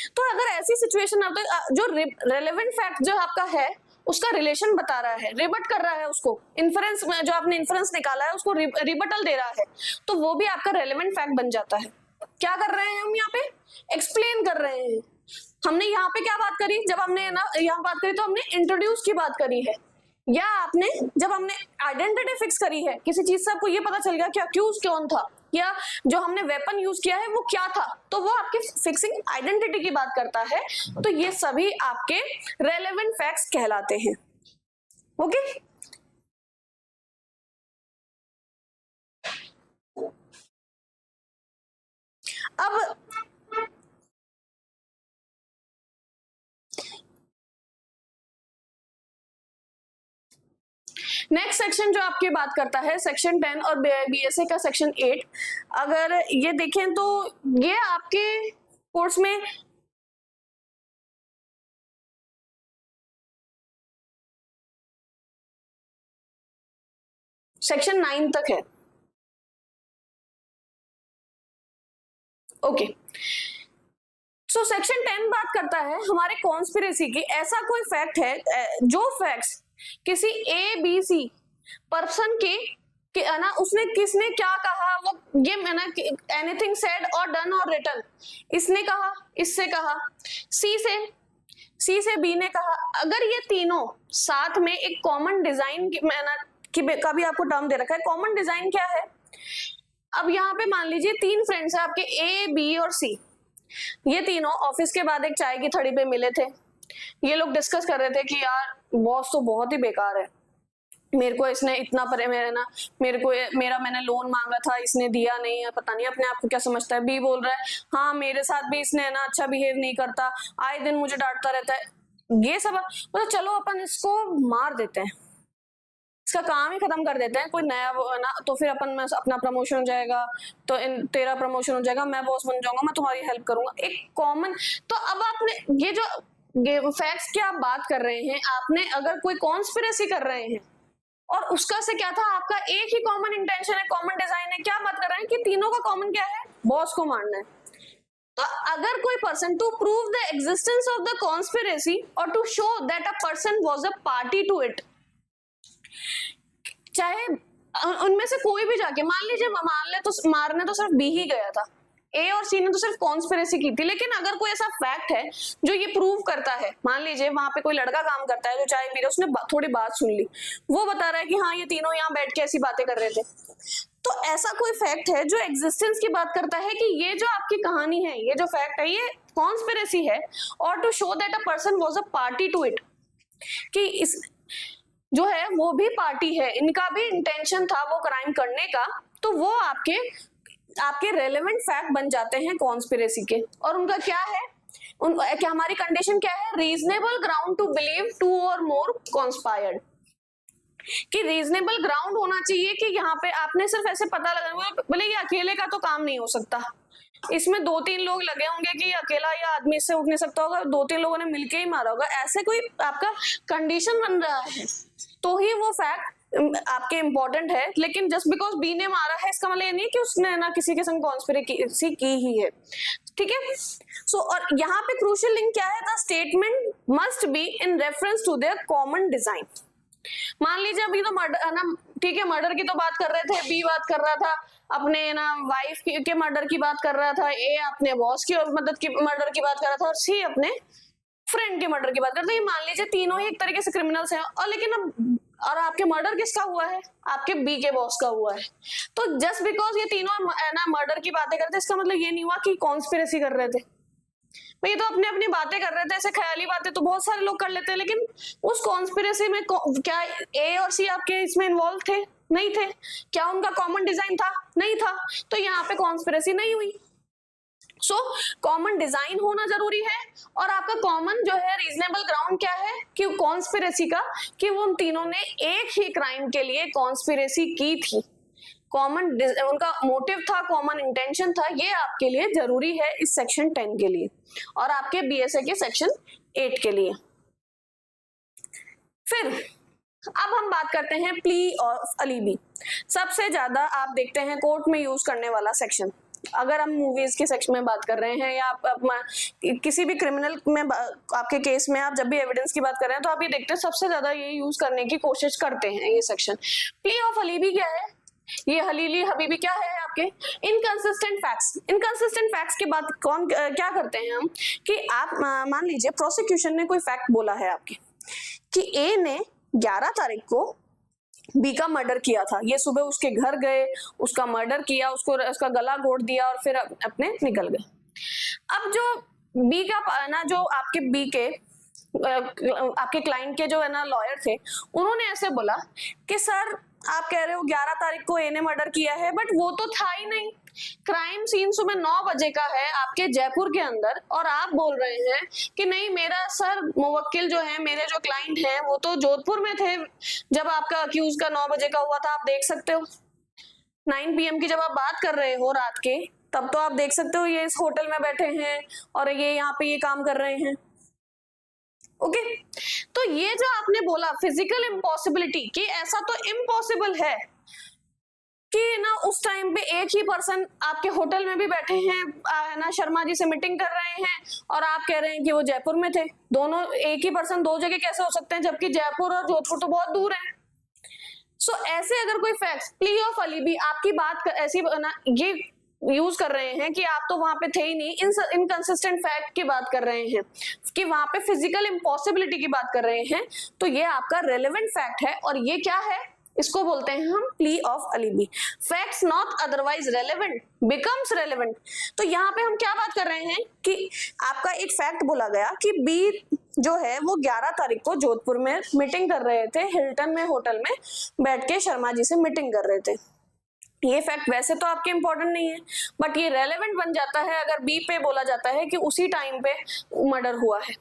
तो अगर ऐसी सिचुएशन आती है, जो रेलेवेंट फैक्ट जो आपका है उसका रिलेशन बता रहा है, रिबट कर रहा है उसको, इन्फरेंस में जो आपने इन्फरेंस निकाला है उसको रिबटल दे रहा है, तो वो भी आपका रेलेवेंट फैक्ट बन जाता है। क्या कर रहे हैं हम यहाँ पे, एक्सप्लेन कर रहे हैं। हमने यहाँ पे क्या बात करी, जब हमने ना यहाँ बात करी तो हमने इंट्रोड्यूस की बात करी है, या आपने जब हमने आइडेंटिटी फिक्स करी है किसी चीज से, आपको ये पता चल गया कि अक्यूज कौन था, या जो हमने वेपन यूज किया है वो क्या था, तो वो आपके फिक्सिंग आइडेंटिटी की बात करता है। तो ये सभी आपके रेलेवेंट फैक्ट्स कहलाते हैं। ओके, अब नेक्स्ट सेक्शन जो आपकी बात करता है सेक्शन 10 और बीएसए का सेक्शन 8, अगर ये देखें तो ये आपके कोर्स में सेक्शन 9 तक है। ओके, सो सेक्शन 10 बात करता है हमारे कॉन्स्पिरेसी की। ऐसा कोई फैक्ट है जो फैक्ट्स किसी ए बी सी पर्सन के ना उसने किसने क्या कहा, वो ये ना एनीथिंग सेड और डन और रिटन, इसने कहा, इससे कहा, सी से बी ने कहा, अगर ये तीनों साथ में एक कॉमन डिजाइन का भी आपको टर्म दे रखा है। कॉमन डिजाइन क्या है, अब यहाँ पे मान लीजिए तीन फ्रेंड्स है आपके ए बी और सी, ये तीनों ऑफिस के बाद एक चाय की थड़ी पे मिले थे। ये लोग डिस्कस कर रहे थे कि यार बॉस तो बहुत ही बेकार है, मेरे को इसने इतना मेरा मैंने लोन मांगा था इसने दिया नहीं है, पता नहीं अपने आप को क्या समझता है। बी बोल रहा है हाँ मेरे साथ भी इसने ना अच्छा बिहेव नहीं करता, आए दिन मुझे डांटता रहता है। ये सब मतलब चलो अपन इसको मार देते हैं, इसका काम ही खत्म कर देते हैं, कोई नया ना तो फिर अपन में अपना प्रमोशन हो जाएगा, तो तेरा प्रमोशन हो जाएगा, मैं बॉस बन जाऊंगा, मैं तुम्हारी हेल्प करूंगा, एक कॉमन। तो अब आपने ये जो फैक्ट्स की आप बात कर रहे हैं, आपने अगर कोई कॉन्स्पिरेसी कर रहे हैं और उसका से क्या था, आपका एक ही कॉमन इंटेंशन है, कॉमन डिजाइन है, क्या बात कर रहे हैं कि तीनों का कॉमन क्या है, बॉस को मारना है। तो अगर कोई person to prove the existence of the conspiracy or to show that a person was a party to it, चाहे उनमें से कोई भी जाके मान ले तो मारने तो सिर्फ बी ही गया था, ए और सी ने तो सिर्फ कॉन्स्पिरेसी की थी, लेकिन अगर कोई ऐसा फैक्ट है जो ये प्रूव करता है, मान लीजिए वहां पे कोई लड़का काम करता है जो चाय पी रहा है, उसने थोड़ी बात सुन ली, वो बता रहा है कि हाँ ये तीनों यहाँ बैठ के ऐसी बातें कर रहे थे, तो ऐसा कोई फैक्ट है जो एग्जिस्टेंस की बात करता है कि ये जो आपकी कहानी है, ये जो फैक्ट है ये कॉन्स्पिरेसी है, और to show that a person was a party to it, कि इस जो है वो भी पार्टी है, इनका भी इंटेंशन था वो क्राइम करने का, तो वो आपके रेलेवेंट फैक्ट बन जाते हैं कॉन्स्पिरेसी के। और उनका क्या है, क्या हमारी कंडीशन क्या है, रीजनेबल ग्राउंड टू बिलीव 2 और मोर कॉन्स्पायर्ड, कि रीजनेबल ग्राउंड होना चाहिए कि यहाँ पे आपने सिर्फ ऐसे पता लगा, बोले ये अकेले का तो काम नहीं हो सकता, इसमें 2-3 लोग लगे होंगे कि अकेला या आदमी इससे उठ नहीं सकता होगा, 2-3 लोगों ने मिलके ही मारा होगा, ऐसे कोई आपका कंडीशन बन रहा है तो ही वो फैक्ट आपके इंपॉर्टेंट है। लेकिन जस्ट बिकॉज बी ने मारा है इसका मतलब ये नहीं कि उसने ना किसी के संग कॉन्स्पिरेसी की ही है, ठीक है। सो और यहाँ पे क्रूशियल लिंक क्या है, the statement must be in reference to their common design. मान लीजिए अभी तो मर्डर ना, ठीक है, मर्डर की तो बात कर रहे थे, बी बात कर रहा था अपने ना वाइफ के मर्डर की बात कर रहा था, ए अपने बॉस की और मदद की मर्डर की बात कर रहा था, और सी अपने फ्रेंड के मर्डर की बात कर रहा था। ये मान लीजिए तीनों ही एक तरीके से क्रिमिनल्स हैं, और लेकिन अब और आपके मर्डर किसका हुआ है, आपके बी के बॉस का हुआ है। तो जस्ट बिकॉज ये तीनों ना मर्डर की बातें करते इसका मतलब ये नहीं हुआ कि कॉन्स्पिरेसी कर रहे थे, ये तो अपने अपनी बातें कर रहे थे, ऐसे ख्याली बातें तो बहुत सारे लोग कर लेते हैं, लेकिन उस कॉन्स्पिरेसी में क्या ए और सी आपके इसमें इन्वॉल्व थे, नहीं थे, क्या उनका कॉमन डिजाइन था, नहीं था, तो यहाँ पे कॉन्स्पिरेसी नहीं हुई। सो कॉमन डिजाइन होना जरूरी है, और आपका कॉमन जो है रीजनेबल ग्राउंड क्या है कि कॉन्स्पिरेसी का, कि वो उन तीनों ने एक ही क्राइम के लिए कॉन्स्पिरेसी की थी, कॉमन उनका मोटिव था, कॉमन इंटेंशन था, ये आपके लिए जरूरी है इस सेक्शन 10 के लिए और आपके बीएसए के सेक्शन 8 के लिए। फिर अब हम बात करते हैं प्ली ऑफ अलीबी। सबसे ज्यादा आप देखते हैं कोर्ट में यूज करने वाला सेक्शन, अगर हम मूवीज के सेक्शन में बात कर रहे हैं या आप किसी भी क्रिमिनल में आपके केस में आप जब भी एविडेंस की बात कर रहे हैं तो आप ये देखते हैं सबसे ज्यादा ये यूज करने की कोशिश करते हैं ये सेक्शन। प्ली ऑफ अलीबी क्या है, ये हलीली हबीबी क्या है आपके इनकंसिस्टेंट फैक्ट्स। इनकंसिस्टेंट फैक्ट्स की बात कौन क्या करते हैं हम, कि आप मान लीजिए प्रोसिक्यूशन ने कोई फैक्ट बोला है आपके कि ए ने 11 तारीख को बी का मर्डर किया था, ये सुबह उसके घर गए, उसका मर्डर किया, उसका गला घोट दिया और फिर अपने निकल गए। अब जो बी का ना, जो आपके बी के आपके क्लाइंट के जो है ना लॉयर थे, उन्होंने ऐसे बोला कि सर आप कह रहे हो 11 तारीख को ए ने मर्डर किया है, बट वो तो था ही नहीं, क्राइम सीन सुबह 9 बजे का है आपके जयपुर के अंदर, और आप बोल रहे हैं कि नहीं मेरा सर मुवक्किल जो है, मेरे जो क्लाइंट हैं वो तो जोधपुर में थे जब आपका अक्यूज का 9 बजे का हुआ था। आप देख सकते हो 9 PM की जब आप बात कर रहे हो रात के, तब तो आप देख सकते हो ये इस होटल में बैठे हैं और ये यहाँ पे ये काम कर रहे हैं। ओके तो ये जो आपने बोला फिजिकल इम्पॉसिबिलिटी, कि ऐसा तो इम्पॉसिबल है कि ना उस टाइम पे एक ही पर्सन आपके होटल में भी बैठे हैं ना, शर्मा जी से मीटिंग कर रहे हैं, और आप कह रहे हैं कि वो जयपुर में थे। दोनों एक ही पर्सन दो जगह कैसे हो सकते हैं, जबकि जयपुर और जोधपुर तो बहुत दूर है। सो ऐसे अगर कोई फैक्ट्स, प्ली ऑफ अलीबी आपकी बात ऐसी ना ये यूज कर रहे हैं कि आप तो वहां पे थे ही नहीं, इनकंसिस्टेंट फैक्ट की बात कर रहे हैं, कि वहां पे फिजिकल इम्पॉसिबिलिटी की बात कर रहे हैं, तो ये आपका रेलेवेंट फैक्ट है, और ये क्या है, इसको बोलते हैं हम plea of alibi. Facts not otherwise relevant becomes relevant. तो यहाँ पे हम क्या बात कर रहे हैं कि आपका एक फैक्ट बोला गया कि बी जो है वो 11 तारीख को जोधपुर में मीटिंग कर रहे थे, हिल्टन में होटल में बैठ के शर्मा जी से मीटिंग कर रहे थे। ये फैक्ट वैसे तो आपके इंपॉर्टेंट नहीं है, बट ये रेलेवेंट बन जाता है अगर बी पे बोला जाता है कि उसी टाइम पे मर्डर हुआ है।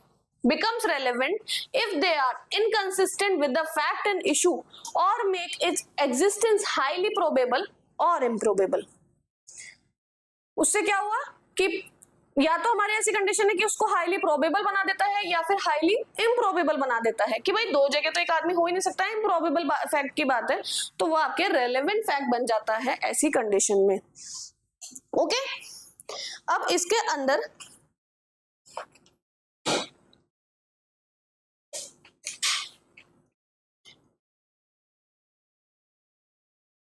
becomes relevant if they are inconsistent with the fact and issue or make its existence highly probable or improbable। उससे क्या हुआ कि या तो हमारी ऐसी कंडीशन है कि उसको हाईली प्रोबेबल बना देता है या फिर हाईली इम्प्रोबेबल बना देता है, कि भाई दो जगह तो एक आदमी हो ही नहीं सकता, इम्प्रोबेबल फैक्ट की बात है, तो वो आपके रेलेवेंट फैक्ट बन जाता है ऐसी कंडीशन में। ओके अब इसके अंदर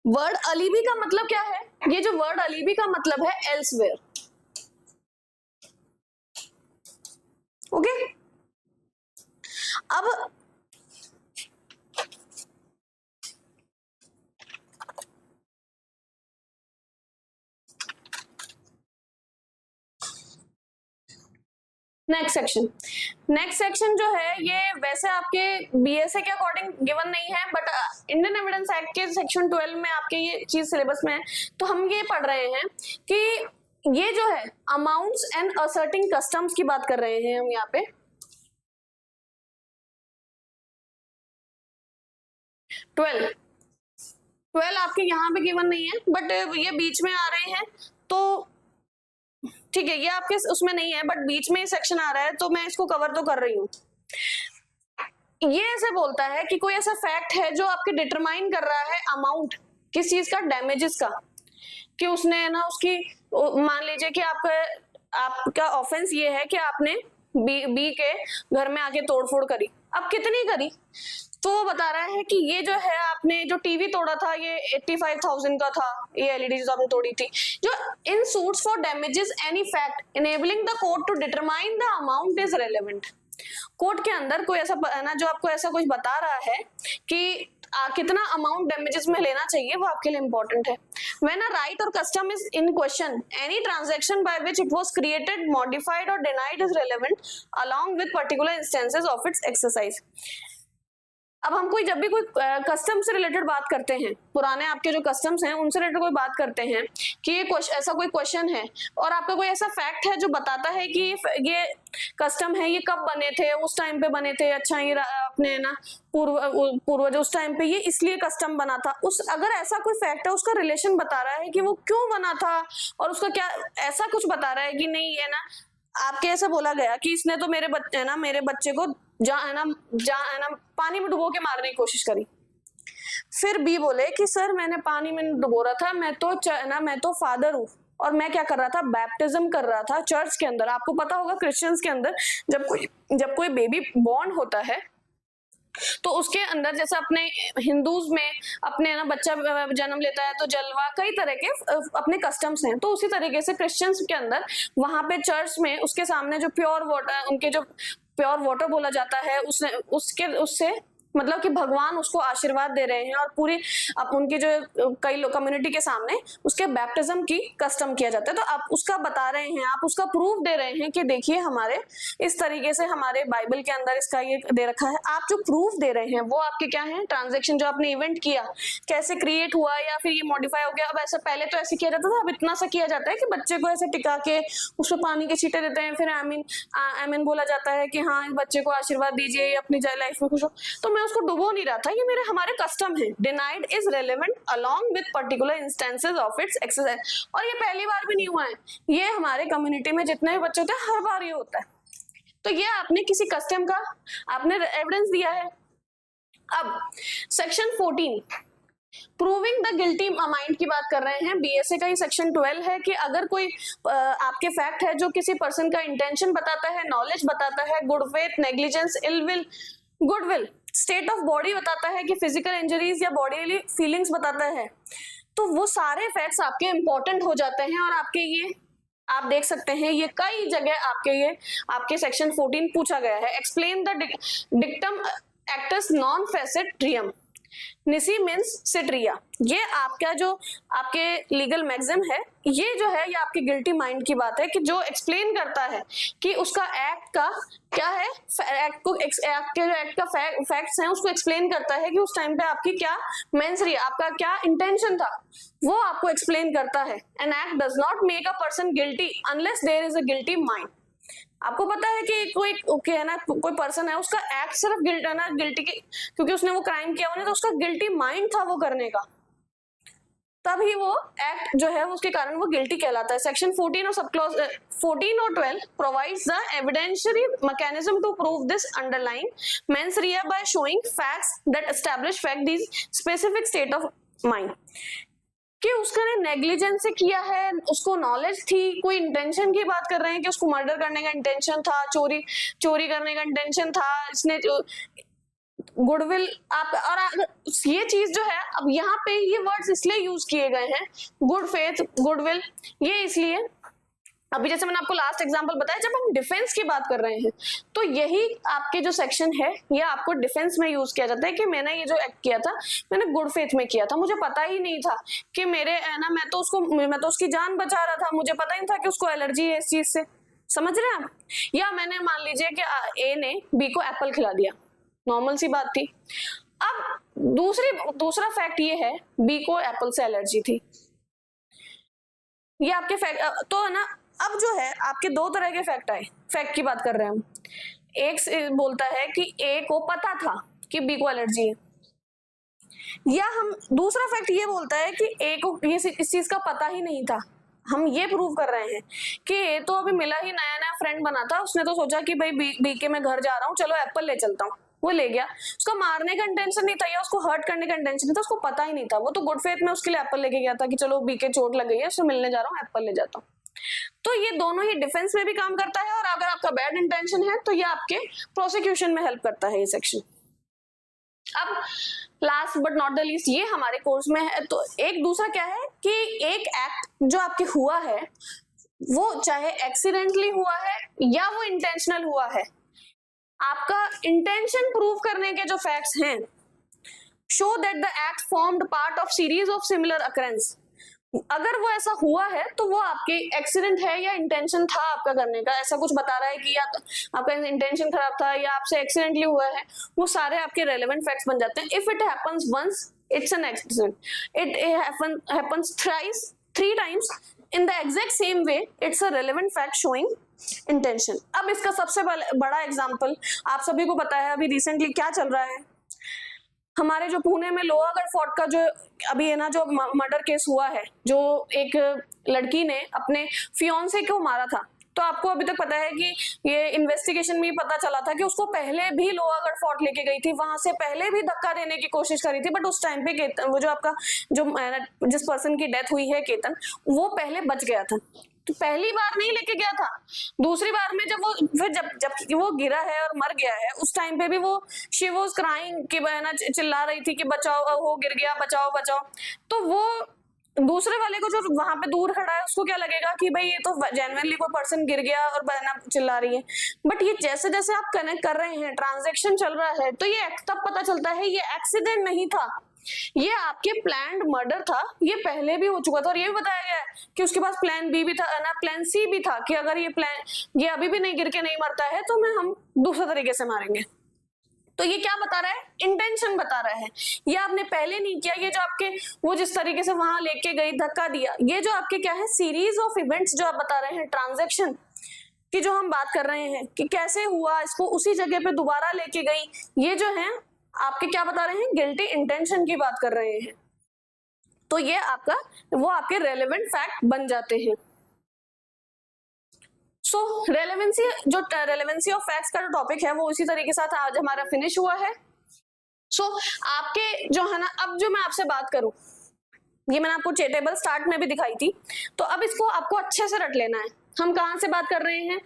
वर्ड अलीबी का मतलब क्या है, ये जो वर्ड अलीबी का मतलब है एल्सवेयर। ओके अब नेक्स्ट सेक्शन जो है ये वैसे आपके बीएसए के अकॉर्डिंग गिवन नहीं है, बट इंडियन एविडेंस एक्ट के सेक्शन 12 में आपके ये चीज सिलेबस में है, तो हम ये पढ़ रहे हैं कि ये जो है अमाउंट्स एंड असर्टिंग कस्टम्स की बात कर रहे हैं हम यहाँ पे। 12 आपके यहाँ पे गिवन नहीं है, बट ये बीच में आ रहे हैं, तो ठीक है, ये आपके उसमें नहीं है, बट बीच में ही सेक्शन आ रहा है, तो मैं इसको कवर तो कर रही हूँ। ये ऐसे बोलता है कि कोई ऐसा फैक्ट है जो आपके डिटरमाइन कर रहा है अमाउंट किस चीज का, डैमेजेस का, कि उसने ना उसकी, मान लीजिए कि आपका ऑफेंस ये है कि आपने बी के घर में आके तोड़फोड़ करी। अब कितनी करी, तो वो बता रहा है कि ये जो है आपने जो टीवी तोड़ा था ये 85,000 का था, ये एलईडी जो आपने तोड़ी थी। जो in suits for damages any fact enabling the court to determine the amount is relevant. Court के अंदर कोई ऐसा ना जो आपको ऐसा कुछ बता रहा है कि कितना अमाउंट डैमेजेस में लेना चाहिए, वो आपके लिए इंपॉर्टेंट है। When a right or custom is in question, any transaction by which it was created, modified or denied is relevant along with particular instances of its exercise। अब हम जब भी कोई कस्टम से रिलेटेड बात करते हैं, पुराने आपके जो कस्टम्स हैं उनसे रिलेटेड कोई बात करते हैं कि ये ऐसा कोई क्वेश्चन है और आपका कोई ऐसा फैक्ट है जो बताता है कि ये कस्टम है, ये कब बने थे, उस टाइम पे बने थे, अच्छा ये अपने ना पूर्वज उस टाइम पे ये इसलिए कस्टम बना था, अगर ऐसा कोई फैक्ट है उसका रिलेशन बता रहा है कि वो क्यों बना था और उसका क्या ऐसा कुछ बता रहा है कि नहीं है ना, आपके ऐसा बोला गया कि इसने तो मेरे बच्चे को है ना पानी में डुबो के मारने की कोशिश करी। फिर बी बोले कि सर मैंने पानी में डुबो रहा था, मैं तो फादर हूँ और मैं क्या कर रहा था, बैप्टिज्म कर रहा था चर्च के अंदर। आपको पता होगा क्रिश्चियंस के अंदर जब कोई बेबी बॉर्न होता है तो उसके अंदर, जैसे अपने हिंदूज में अपने ना बच्चा जन्म लेता है तो जलवा, कई तरह के अपने कस्टम्स हैं, तो उसी तरीके से क्रिश्चियंस के अंदर वहां पे चर्च में उसके सामने जो प्योर वाटर, उनके जो प्योर वाटर बोला जाता है, उससे मतलब कि भगवान उसको आशीर्वाद दे रहे हैं और पूरी उनकी जो कई लोग कम्युनिटी के सामने उसके बैप्टिज्म की कस्टम किया जाता है। तो आप उसका बता रहे हैं, आप उसका प्रूफ दे रहे हैं कि देखिए हमारे इस तरीके से हमारे बाइबल के अंदर इसका ये दे रखा है। आप जो प्रूफ दे रहे हैं वो आपके क्या है, ट्रांजेक्शन जो आपने इवेंट किया कैसे क्रिएट हुआ या फिर ये मॉडिफाई हो गया। अब ऐसा पहले तो ऐसे किया जाता था, अब इतना सा किया जाता है कि बच्चे को ऐसे टिका के उसमें पानी के छींटे देते हैं, फिर आमीन बोला जाता है कि हाँ इस बच्चे को आशीर्वाद दीजिए, अपनी लाइफ में खुश हो। तो उसको डुबो नहीं रहा था, ये हमारे कस्टम है। Denied is relevant along with particular instances of its exercise. और ये पहली बार भी नहीं हुआ है, ये हमारे कम्युनिटी में जितने भी बच्चे होते हैं हर बार ये होता है। तो ये आपने किसी कस्टम का आपने एविडेंस दिया है। अब section 14 proving the guilty mind की बात कर रहे हैं। बीएसए का ये सेक्शन 12 है कि अगर कोई आपके फैक्ट है जो किसी पर्सन का इंटेंशन बताता है, नॉलेज बताता है, good faith, negligence, ill will, goodwill, state of body बताता है कि फिजिकल इंजरीज या बॉडीली फीलिंग्स बताता है, तो वो सारे फैक्ट्स आपके इंपॉर्टेंट हो जाते हैं। और आपके ये आप देख सकते हैं ये कई जगह आपके सेक्शन 14 पूछा गया है। Explain the dictum actus non facit reum, nisi mens sit rea. ये आपका जो आपके लीगल मैगजिम है, ये जो है ये आपके गिल्टी माइंड की बात है कि जो एक्सप्लेन करता है कि उसका एक्ट का क्या है, एक्ट का फैक्ट्स हैं उसको एक्सप्लेन करता है कि उस टाइम पे आपकी क्या मेंस रही, आपका क्या इंटेंशन था, वो आपको एक्सप्लेन करता है। An act does not make a person guilty unless there is a guilty mind. आपको पता है कि कोई पर्सन है उसका एक्ट सिर्फ गिल्टी क्योंकि उसने वो क्राइम किया होने, तो उसका गिल्टी माइंड था वो करने का, तभी वो एक्ट जो है उसके कारण वो गिल्टी कहलाता है। सेक्शन 14 और सब क्लॉज 14 और 12 provides the evidentiary mechanism to prove this underline mens rea by showing facts that establish fact this specific state of mind, कि उसने नेग्लिजेंस से किया है, उसको नॉलेज थी, कोई इंटेंशन की बात कर रहे हैं कि उसको मर्डर करने का इंटेंशन था, चोरी करने का इंटेंशन था, इसने गुडविल और ये चीज जो है, अब यहाँ पे ये वर्ड्स इसलिए यूज किए गए हैं गुड फेथ, गुडविल, ये इसलिए अभी जैसे मैंने आपको लास्ट एग्जांपल बताया, जब हम डिफेंस की बात कर रहे हैं तो यही आपके जो सेक्शन है ये आपको डिफेंस में यूज किया जाता है कि मैंने ये जो एक्ट किया था मैंने गुड फेथ में किया था, मुझे पता ही नहीं था कि मेरे ना मैं तो उसकी जान बचा रहा था, मुझे पता ही नहीं था कि उसको एलर्जी है इस चीज से। समझ रहे हैं आप? या मैंने मान लीजिए कि ए ने बी को एप्पल खिला दिया, नॉर्मल सी बात थी। अब दूसरा फैक्ट ये है बी को एप्पल से एलर्जी थी, ये आपके फैक्ट तो है ना। अब जो है आपके दो तरह के फैक्ट आए, फैक्ट की बात कर रहे हैं हम। एक बोलता है कि ए को पता था कि बी को एलर्जी है, या हम दूसरा फैक्ट ये बोलता है कि ए को ये इस चीज का पता ही नहीं था। हम ये प्रूव कर रहे हैं कि ए तो अभी मिला ही, नया नया फ्रेंड बना था, उसने तो सोचा कि भाई बी के मैं घर जा रहा हूँ, चलो एप्पल ले चलता हूँ, वो ले गया। उसका मारने का इंटेंशन नहीं था या उसको हर्ट करने का इंटेंशन नहीं था, उसको पता ही नहीं था। वो तो गुड फेथ में उसके लिए एप्पल लेके गया था कि चलो बी के चोट लग गई है, उससे मिलने जा रहा हूँ, एप्पल ले जाता हूँ। तो ये दोनों ही डिफेंस में भी काम करता है, और अगर आपका बैड इंटेंशन है तो ये आपके प्रोसिक्यूशन में हेल्प करता है ये सेक्शन। अब last but not the least ये हमारे कोर्स में है। तो एक दूसरा क्या है कि एक एक्ट जो आपके हुआ है वो चाहे एक्सीडेंटली हुआ है या वो इंटेंशनल हुआ है, आपका इंटेंशन प्रूव करने के जो फैक्ट्स हैं, show that the act formed part of series of similar occurrence. अगर वो ऐसा हुआ है तो वो आपके एक्सीडेंट है या इंटेंशन था आपका करने का, ऐसा कुछ बता रहा है कि या तो आपका इंटेंशन खराब था या आपसे एक्सीडेंटली हुआ है, वो सारे आपके रेलेवेंट फैक्ट्स बन जाते हैं। If it happens once it's an accident, it happens thrice, 3 times in the exact same way it's a relevant fact showing intention। अब इसका सबसे बड़ा एग्जांपल आप सभी को पता है, अभी रिसेंटली क्या चल रहा है, हमारे जो पुणे में लोहागढ़ फोर्ट का जो अभी है ना जो मर्डर केस हुआ है, जो एक लड़की ने अपने फियांसे को मारा था। तो आपको अभी तक पता है कि ये इन्वेस्टिगेशन में पता चला था कि उसको पहले भी लोहागढ़ फोर्ट लेके गई थी, वहां से पहले भी धक्का देने की कोशिश करी थी, बट उस टाइम पे केतन, वो जो आपका जो जिस पर्सन की डेथ हुई है केतन, वो पहले बच गया था। तो पहली बार नहीं लेके गया था, दूसरी बार में जब वो फिर जब वो गिरा है और मर गया है, उस टाइम पे भी वो शी वाज क्राइंग कि बहना चिल्ला रही थी कि बचाओ, वो गिर गया, बचाओ बचाओ। तो वो दूसरे वाले को जो वहां पे दूर खड़ा है उसको क्या लगेगा कि भाई ये तो जेन्युइनली कोई पर्सन गिर गया और बहना चिल्ला रही है। बट ये जैसे जैसे आप कनेक्ट कर रहे हैं, ट्रांजैक्शन चल रहा है, तो ये तब पता चलता है ये एक्सीडेंट नहीं था, ये आपके प्लान्ड मर्डर था, ये पहले भी हो चुका था। और ये भी बताया गया है कि उसके पास प्लान बी भी था ना, प्लान सी भी था कि अगर ये अभी भी नहीं गिर के नहीं मरता है तो हम दूसरे तरीके से मारेंगे। तो ये क्या बता रहा है, इंटेंशन बता रहा है। ये आपने पहले नहीं किया, ये जो आपके वो जिस तरीके से वहां लेके गई, धक्का दिया, ये जो आपके क्या है सीरीज ऑफ इवेंट्स जो आप बता रहे हैं, ट्रांजैक्शन की जो हम बात कर रहे हैं कि कैसे हुआ, इसको उसी जगह पे दोबारा लेके गई, ये जो है आपके क्या बता रहे हैं, गिल्टी इंटेंशन की बात कर रहे हैं। तो ये आपका वो आपके रेलेवेंट फैक्ट बन जाते हैं। सो रेलेवेंसी रेलेवेंसी ऑफ फैक्ट्स का जो टॉपिक है वो इसी तरीके से आज हमारा फिनिश हुआ है। सो आपके जो है ना, अब जो मैं आपसे बात करूं, ये मैंने आपको टेबल स्टार्ट में भी दिखाई थी, तो अब इसको आपको अच्छे से रट लेना है। हम कहां से बात कर रहे हैं,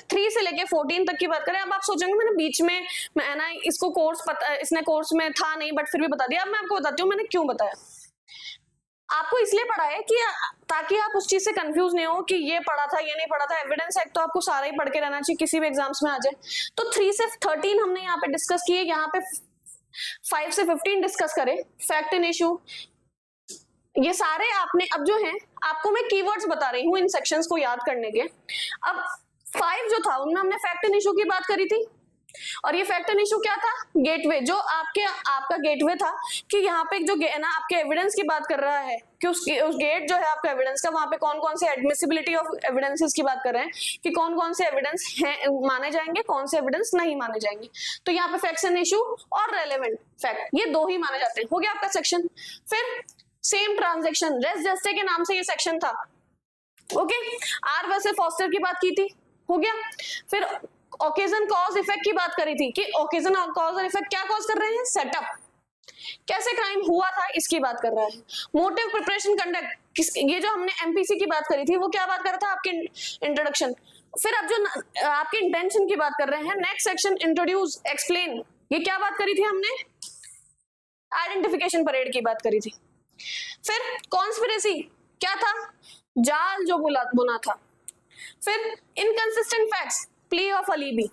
3 से लेके 14 तक की बात करें। अब आप सोचेंगे मैंने बीच में मैं ना इसको कोर्स पता, इसने कोर्स में था नहीं बट फिर भी बता दिया। अब मैं आपको बताती हूँ मैंने क्यों बताया। आपको इसलिए पढ़ा है कि ताकि आप उस चीज से कंफ्यूज नहीं हो कि ये पढ़ा था ये नहीं पढ़ा था। एविडेंस एक्ट तो आपको सारा ही पढ़ के रहना चाहिए, किसी भी एग्जाम्स में आ जाए। तो 3 से 13 हमने यहाँ पे डिस्कस किए, यहाँ पे 5 से 15 डिस्कस करे, फैक्ट एंड इशू, ये सारे आपने। अब जो है आपको मैं कीवर्ड्स बता रही हूँ इन सेक्शंस को याद करने के। अब 5 जो था उनमें हमने फैक्ट एंड इशू की बात करी थी, और ये फैक्ट एंड इशू क्या था, गेटवे, जो आपका गेटवे था कि यहाँ पे जो ना आपके एविडेंस की बात कर रहा है कि उस गेट जो है आपका एविडेंस का, वहां पे कौन कौन से एडमिसिबिलिटी ऑफ एविडेंसेस की बात कर रहे हैं कि कौन कौन से एविडेंस हैं माने जाएंगे, कौन से एविडेंस नहीं माने जाएंगे। तो यहाँ पे फैक्ट एंड इशू और रेलेवेंट फैक्ट ये 2 ही माने जाते हैं। हो गया आपका सेक्शन। फिर सेम ट्रांजैक्शन, रेस जस्टे के नाम से ये सेक्शन था। ओके, आर वर्सेस फॉस्टर की बात की थी, हो गया। फिर ओकेजन कॉज इफेक्ट की बात करी थी कि ओकेजन और कॉज और इफेक्ट क्या कॉज कर रहे हैं, सेटअप, कैसे क्राइम हुआ था इसकी बात कर रहा है। मोटिव, प्रिपरेशन, कंडक्ट, ये जो हमने एमपीसी की बात करी थी वो क्या बात कर रहा था, आपके इंट्रोडक्शन। फिर अब जो आपके इंटेंशन की बात कर रहे हैं, नेक्स्ट सेक्शन इंट्रोड्यूस, एक्सप्लेन, ये क्या बात करी थी हमने, आइडेंटिफिकेशन परेड की बात करी थी। फिर कॉन्स्पिरेसी क्या था, जाल जो बुना था। फिर इनकंसिस्टेंट फैक्ट्स, प्ली ऑफ अलीबी।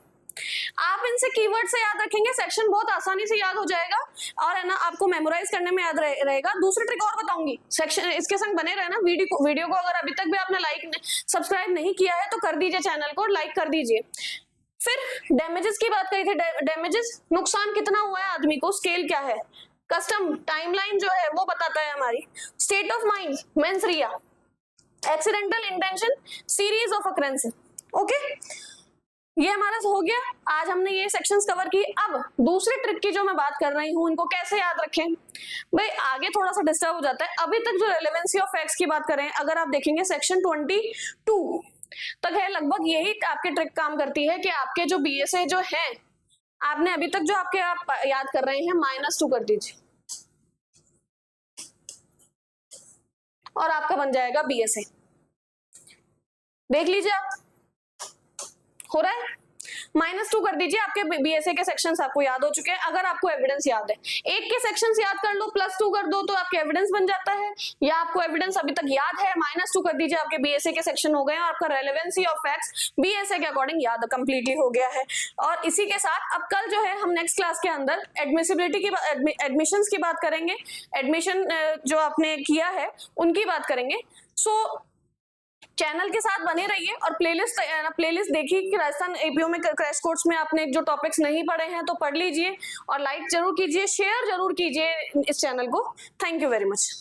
आप इनसे कीवर्ड से याद रखेंगे, सेक्शन बहुत आसानी से याद हो जाएगा और है ना आपको मेमोराइज करने में याद रहेगा। दूसरी ट्रिक और बताऊंगी, सेक्शन इसके संग बने रहना। वीडियो को अगर अभी तक भी आपने सब्सक्राइब नहीं किया है तो कर दीजिए, चैनल को लाइक कर दीजिए। फिर डैमेजेस की बात करी थी, डैमेजेस, नुकसान कितना हुआ है आदमी को, स्केल क्या है। कस्टम, टाइमलाइन जो है वो बताता है हमारी। State of mind, mains Riya. Accidental intention series of occurrence. Okay, ये हमारा हो गया। आज हमने ये सेक्शंस कवर की। अब दूसरी ट्रिक की जो मैं बात कर रही हूँ, इनको कैसे याद रखें भाई, आगे थोड़ा सा डिस्टर्ब हो जाता है। अभी तक जो रेलेवेंसी ऑफ फैक्ट्स की बात करें, अगर आप देखेंगे सेक्शन 22 तक है, लगभग यही आपकी ट्रिक काम करती है कि आपके जो बीएसए जो है, आपने अभी तक जो आपके आप याद कर रहे हैं -2 कर दीजिए और आपका बन जाएगा बीएसए। देख लीजिए आप, हो रहा है। -2 कर दीजिए, आपके बीएसए के सेक्शंस आपको याद हो चुके हैं। अगर आपको एविडेंस याद है, एक के सेक्शंस याद कर लो, +2 कर दो तो आपके एविडेंस बन जाता है। या आपको एविडेंस अभी तक याद है, -2 कर दीजिए, आपके बीएसए के सेक्शन हो गए और आपका रेलेवेंसी ऑफ फैक्ट्स बीएसए के अकॉर्डिंग याद कंप्लीटली हो गया है। और इसी के साथ अब कल जो है हम नेक्स्ट क्लास के अंदर एडमिसिबिलिटी की, एडमिशंस की बात करेंगे, एडमिशन जो आपने किया है उनकी बात करेंगे। सो चैनल के साथ बने रहिए और प्लेलिस्ट देखिए कि राजस्थान एपीओ में क्रैश कोर्स में आपने जो टॉपिक्स नहीं पढ़े हैं तो पढ़ लीजिए और लाइक जरूर कीजिए, शेयर जरूर कीजिए इस चैनल को। Thank you very much.